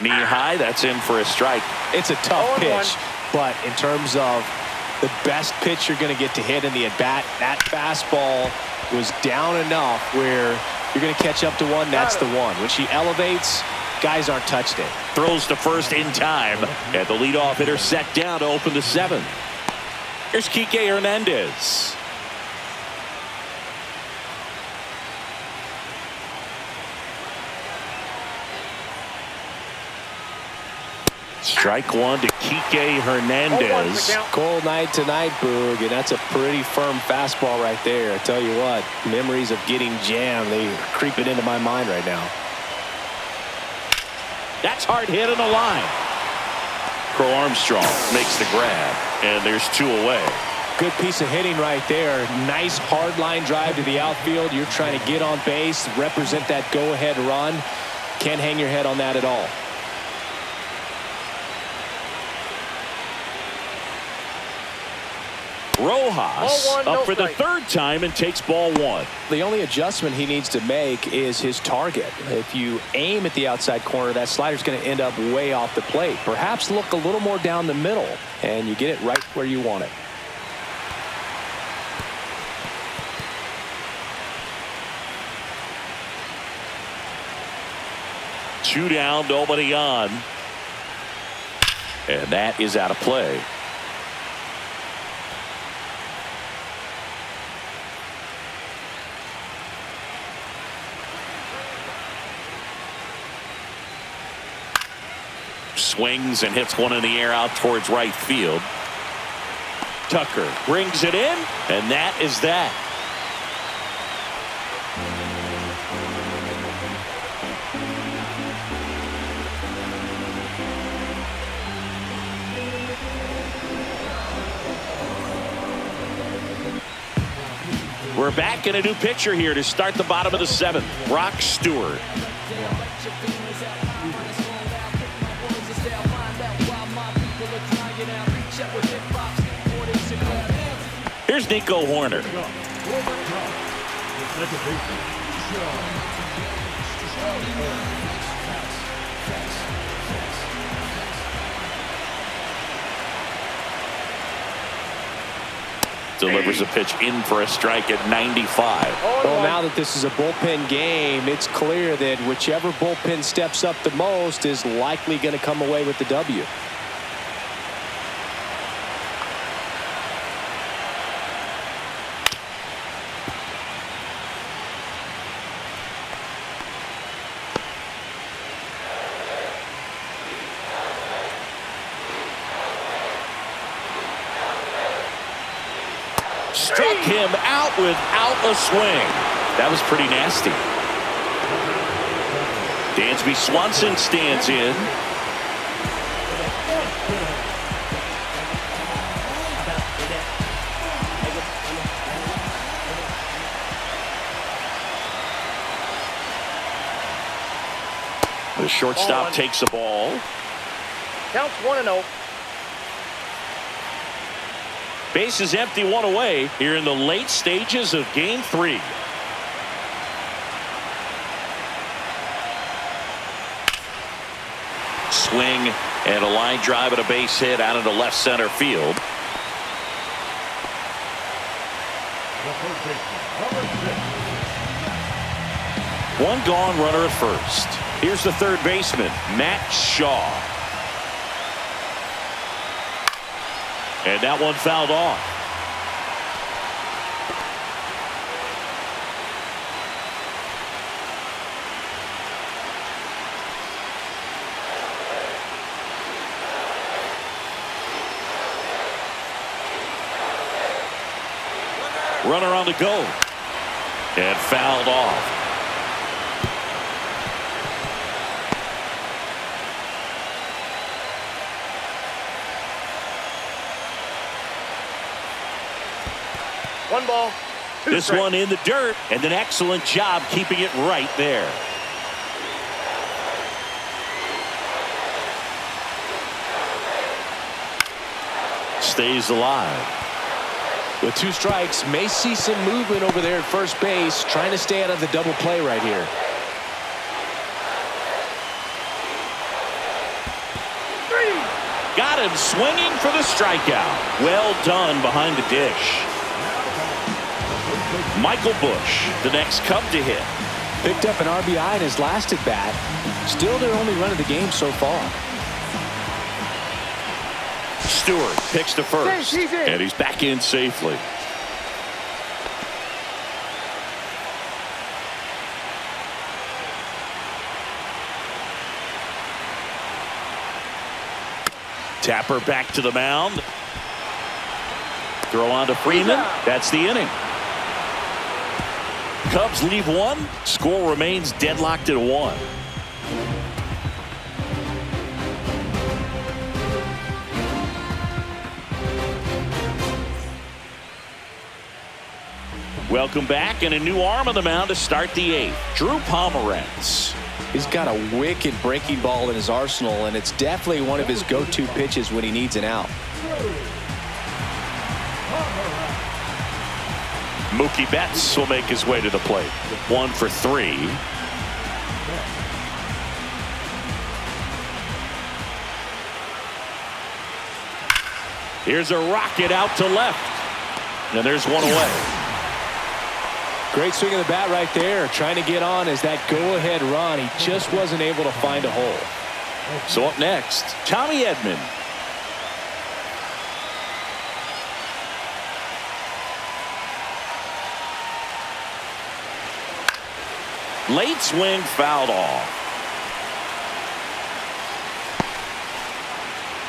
Knee high, that's in for a strike. It's a tough pitch, but in terms of the best pitch you're going to get to hit in the at-bat, that fastball was down enough where you're going to catch up to one. That's the one. When she elevates, guys aren't touched it. Throws to first in time, and the leadoff hitter set down to open the 7th. Here's Kike Hernandez. Strike 1 to Kike Hernandez. Cold night tonight, Boog, and that's a pretty firm fastball right there. I tell you what, memories of getting jammed, they are creeping into my mind right now. That's hard hit on the line. Crow Armstrong makes the grab, and there's 2 away. Good piece of hitting right there. Nice hard line drive to the outfield. You're trying to get on base, represent that go-ahead run. Can't hang your head on that at all. Rojas up for the 3rd time and takes ball 1. The only adjustment he needs to make is his target. If you aim at the outside corner, that slider's going to end up way off the plate. Perhaps look a little more down the middle, and you get it right where you want it. Two down, nobody on. And that is out of play. Swings and hits one in the air out towards right field. Tucker brings it in, and that is that. We're back in a new pitcher here to start the bottom of the 7th. Brock Stewart. Here's Nico Horner. Delivers a pitch in for a strike at 95. Well, now that this is a bullpen game, it's clear that whichever bullpen steps up the most is likely going to come away with the W. Struck him out without a swing. That was pretty nasty. Dansby Swanson stands in. The shortstop takes the ball. Counts 1-0. Base is empty, one away here in the late stages of game 3. Swing and a line drive and a base hit out into left center field. One gone, runner at first. Here's the third baseman, Matt Shaw. And that one fouled off. Runner on the go. And fouled off. One ball. This one in the dirt, and an excellent job keeping it right there. Stays alive. With 2 strikes, may see some movement over there at first base, trying to stay out of the double play right here. Got him swinging for the strikeout. Well done behind the dish. Michael Bush, the next Cub to hit. Picked up an RBI in his last at bat. Still their only run of the game so far. Stewart picks to first, He's in. and he's back in safely. Tapper back to the mound. Throw on to Freeman. That's the inning. Cubs leave one. Score remains deadlocked at 1. Welcome back, and a new arm on the mound to start the 8th. Drew Pomerantz. He's got a wicked breaking ball in his arsenal, and it's definitely one of his go-to pitches when he needs an out. Mookie Betts will make his way to the plate. 1 for 3. Here's a rocket out to left. And there's one away. Great swing of the bat right there, trying to get on as that go-ahead run. He just wasn't able to find a hole. So up next, Tommy Edman. Late swing fouled off.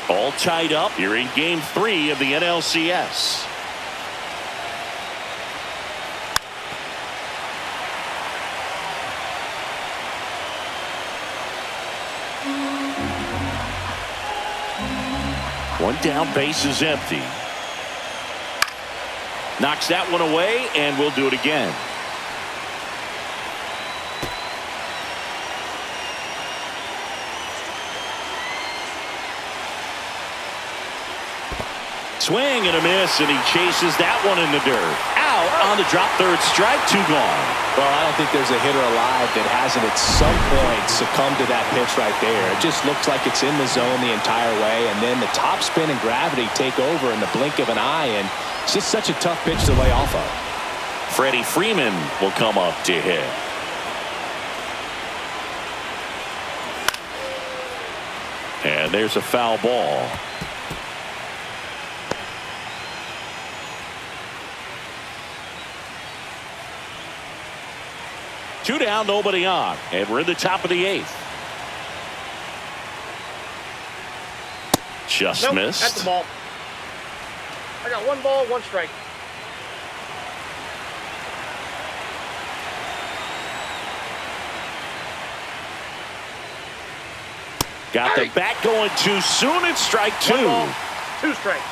All tied up here in game 3 of the NLCS. One down, base is empty. Knocks that one away, and we'll do it again. Swing and a miss, and he chases that one in the dirt. Out on the drop, third strike, 2 gone. Well, I don't think there's a hitter alive that hasn't at some point succumbed to that pitch right there. It just looks like it's in the zone the entire way, and then the top spin and gravity take over in the blink of an eye, and it's just such a tough pitch to lay off of. Freddie Freeman will come up to hit. And there's a foul ball. Two down, nobody on, and we're in the top of the 8th. Just missed. At the ball. I got 1 ball, 1 strike. Got the bat going too soon. It's strike 2. 1 ball, 2 strikes.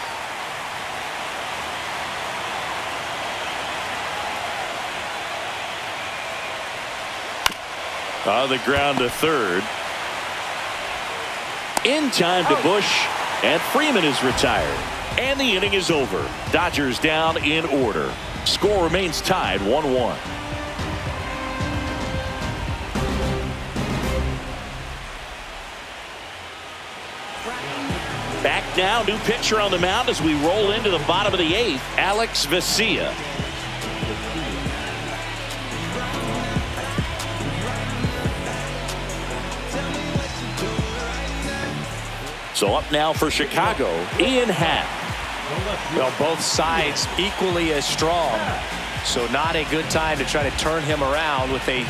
On the ground to third. In time to Bush, and Freeman is retired. And the inning is over. Dodgers down in order. Score remains tied 1-1. Back now, new pitcher on the mound as we roll into the bottom of the 8th, Alex Vesia. So up now for Chicago, Ian Happ. Well, both sides equally as strong. So not a good time to try to turn him around with a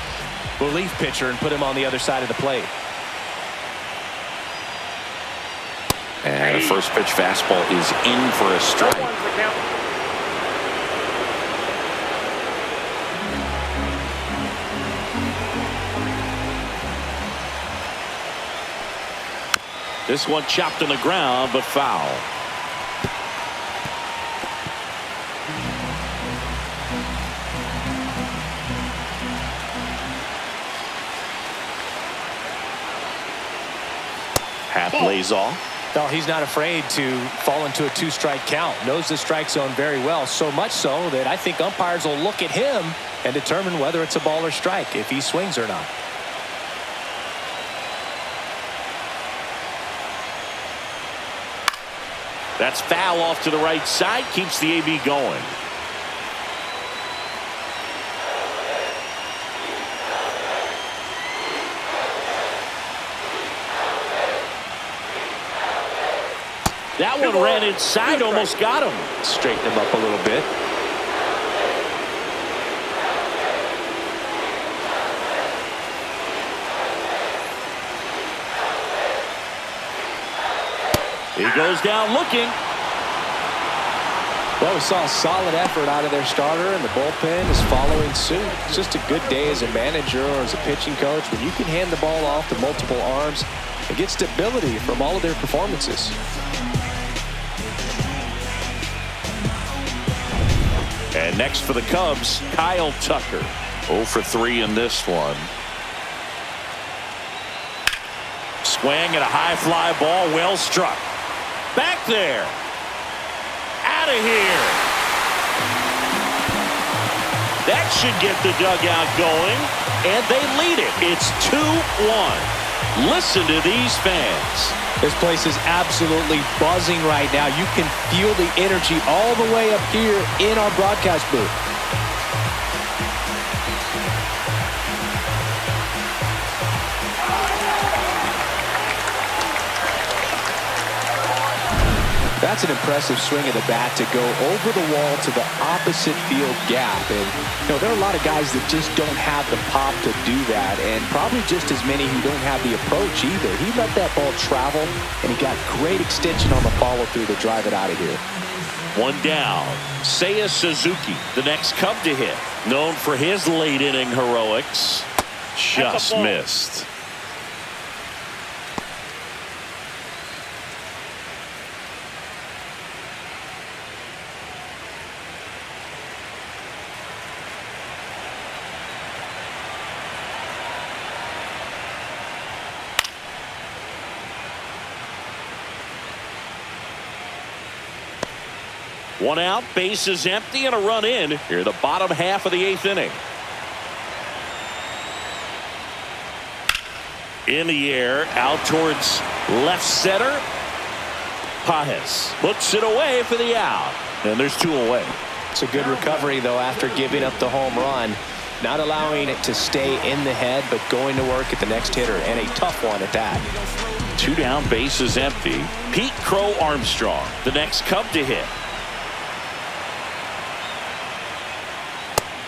relief pitcher and put him on the other side of the plate. And the first pitch fastball is in for a strike. This one chopped on the ground, but foul. Happ lays off. No, he's not afraid to fall into a 2-strike count. Knows the strike zone very well, so much so that I think umpires will look at him and determine whether it's a ball or strike, if he swings or not. That's foul off to the right side, keeps the AB going. That one ran inside, almost got him. Straighten him up a little bit. He goes down looking. Well, we saw a solid effort out of their starter, and the bullpen is following suit. It's just a good day as a manager or as a pitching coach when you can hand the ball off to multiple arms and get stability from all of their performances. And next for the Cubs, Kyle Tucker. 0 for 3 in this one. Swing and a high fly ball, well struck. Back there. Out of here. That should get the dugout going. And they lead it. It's 2-1. Listen to these fans. This place is absolutely buzzing right now. You can feel the energy all the way up here in our broadcast booth. That's an impressive swing of the bat to go over the wall to the opposite field gap. And, there are a lot of guys that just don't have the pop to do that, and probably just as many who don't have the approach either. He let that ball travel, and he got great extension on the follow-through to drive it out of here. One down. Seiya Suzuki, the next Cub to hit. Known for his late-inning heroics. Just missed. One out, base is empty, and a run in here, the bottom half of the 8th inning. In the air, out towards left center. Pages puts it away for the out, and there's 2 away. It's a good recovery, though, after giving up the home run. Not allowing it to stay in the head, but going to work at the next hitter, and a tough one at that. 2 down, base is empty. Pete Crow Armstrong, the next Cub to hit.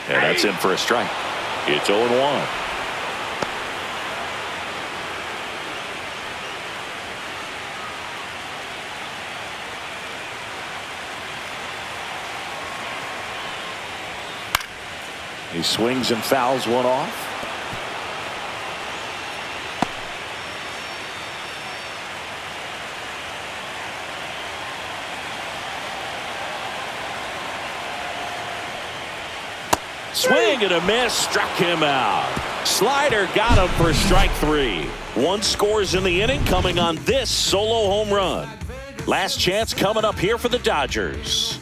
And that's in for a strike. It's 0-1. He swings and fouls one off. Swing and a miss, struck him out. Slider got him for strike 3. One scores in the inning coming on this solo home run. Last chance coming up here for the Dodgers.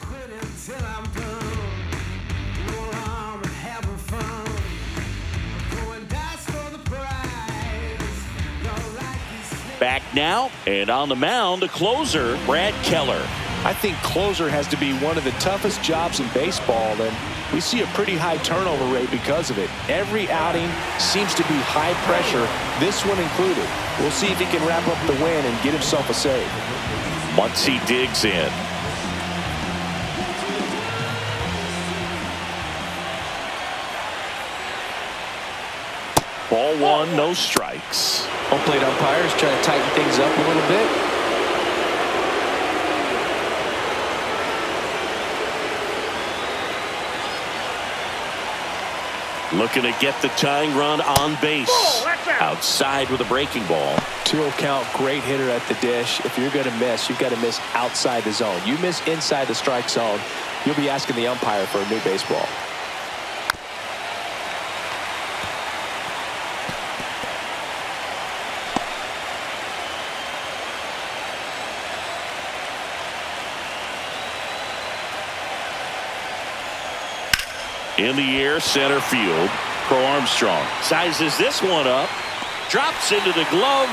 Back now, and on the mound, the closer, Brad Keller. I think closer has to be one of the toughest jobs in baseball, and we see a pretty high turnover rate because of it. Every outing seems to be high pressure, this one included. We'll see if he can wrap up the win and get himself a save. Muncy digs in. Ball 1, no strikes. Home plate umpires trying to tighten things up a little bit. Looking to get the tying run on base. Outside with a breaking ball. 2-0 count, great hitter at the dish. If you're going to miss, you've got to miss outside the zone. You miss inside the strike zone, you'll be asking the umpire for a new baseball. In the air, center field. Crow Armstrong sizes this one up, drops into the glove,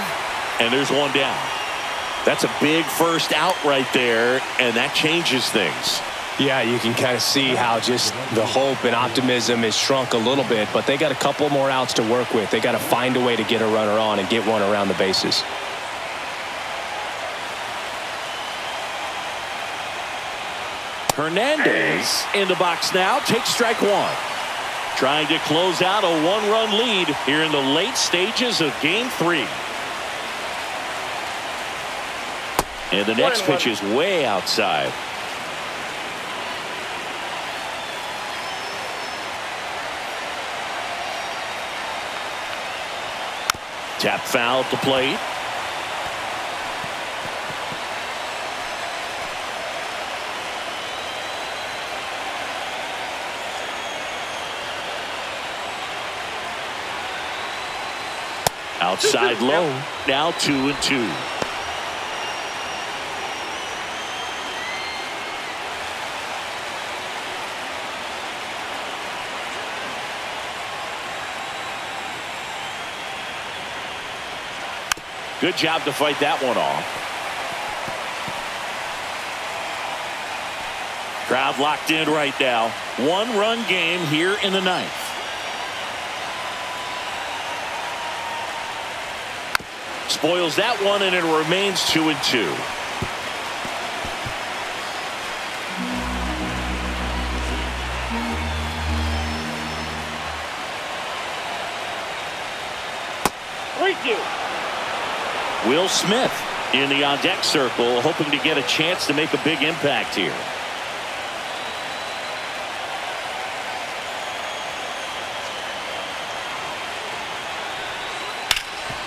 and there's one down. That's a big first out right there, and that changes things. Yeah, you can kind of see how just the hope and optimism has shrunk a little bit, but they got a couple more outs to work with. They got to find a way to get a runner on and get one around the bases. Hernandez in the box now, takes strike 1. Trying to close out a 1-run lead here in the late stages of game 3. And the next pitch is way outside. Tap foul at the plate. Outside low. Now 2-2. Good job to fight that one off. Crowd locked in right now. 1-run game here in the 9th. Spoils that one, and it remains 2-2. Will Smith in the on-deck circle, hoping to get a chance to make a big impact here.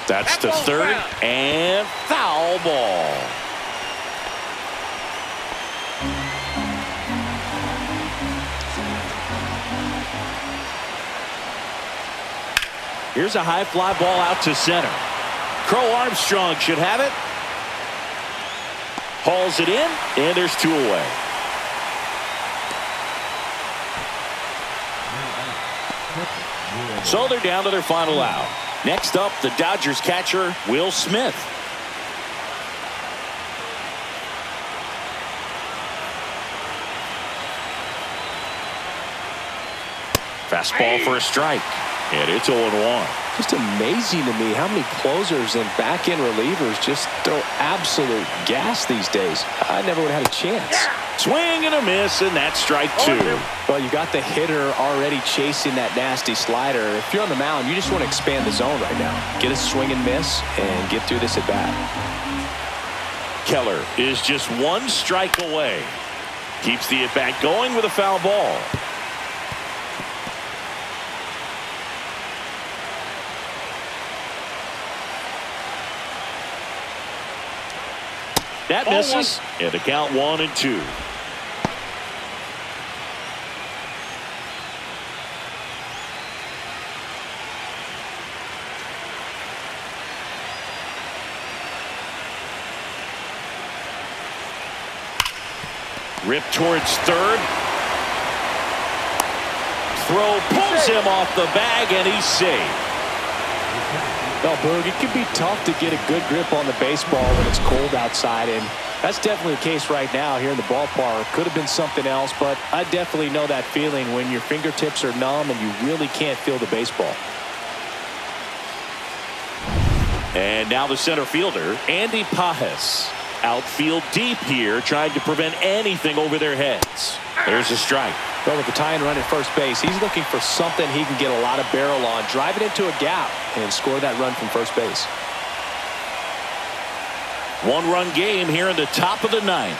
That's the third, and foul ball. Here's a high fly ball out to center. Crow Armstrong should have it. Hauls it in, and there's 2 away. So they're down to their final out. Next up, the Dodgers catcher, Will Smith. Fastball for a strike, and it's 0-1. Just amazing to me how many closers and back-end relievers just throw absolute gas these days. I never would have had a chance. Swing and a miss, and that's strike 2. Well, you got the hitter already chasing that nasty slider. If you're on the mound, you just want to expand the zone right now. Get a swing and miss and get through this at bat. Keller is just 1 strike away. Keeps the at-bat going with a foul ball. That misses, and the count 1-2. Rip towards third. Throw pulls him off the bag, and he's safe. Well, Boog, it can be tough to get a good grip on the baseball when it's cold outside, and that's definitely the case right now here in the ballpark. Could have been something else, but I definitely know that feeling when your fingertips are numb and you really can't feel the baseball. And now the center fielder, Andy Pajes. Outfield deep here, trying to prevent anything over their heads. There's a strike. Well, with the tying run at first base, he's looking for something he can get a lot of barrel on, drive it into a gap, and score that run from first base. One-run game here in the top of the ninth.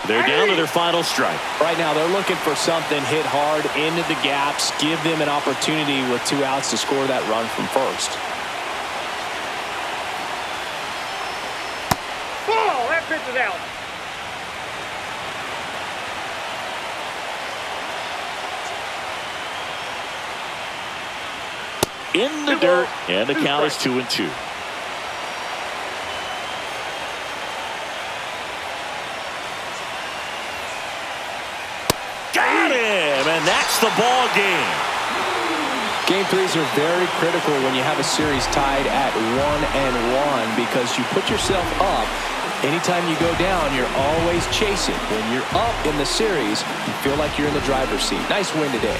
They're down to their final strike. Right now, they're looking for something hit hard into the gaps, give them an opportunity with 2 outs to score that run from first. Oh, that pitch is out. In the dirt, and the count is 2-2. Got him, and that's the ball game. Game threes are very critical when you have a series tied at 1-1 because you put yourself up. Anytime you go down, you're always chasing. When you're up in the series, you feel like you're in the driver's seat. Nice win today.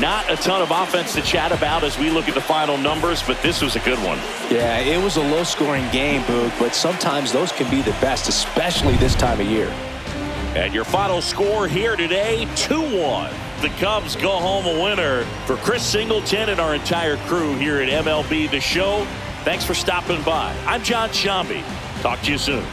Not a ton of offense to chat about as we look at the final numbers, but this was a good one. Yeah, it was a low-scoring game, Boog, but sometimes those can be the best, especially this time of year. And your final score here today, 2-1. The Cubs go home a winner. For Chris Singleton and our entire crew here at MLB The Show, thanks for stopping by. I'm John Shambi. Talk to you soon.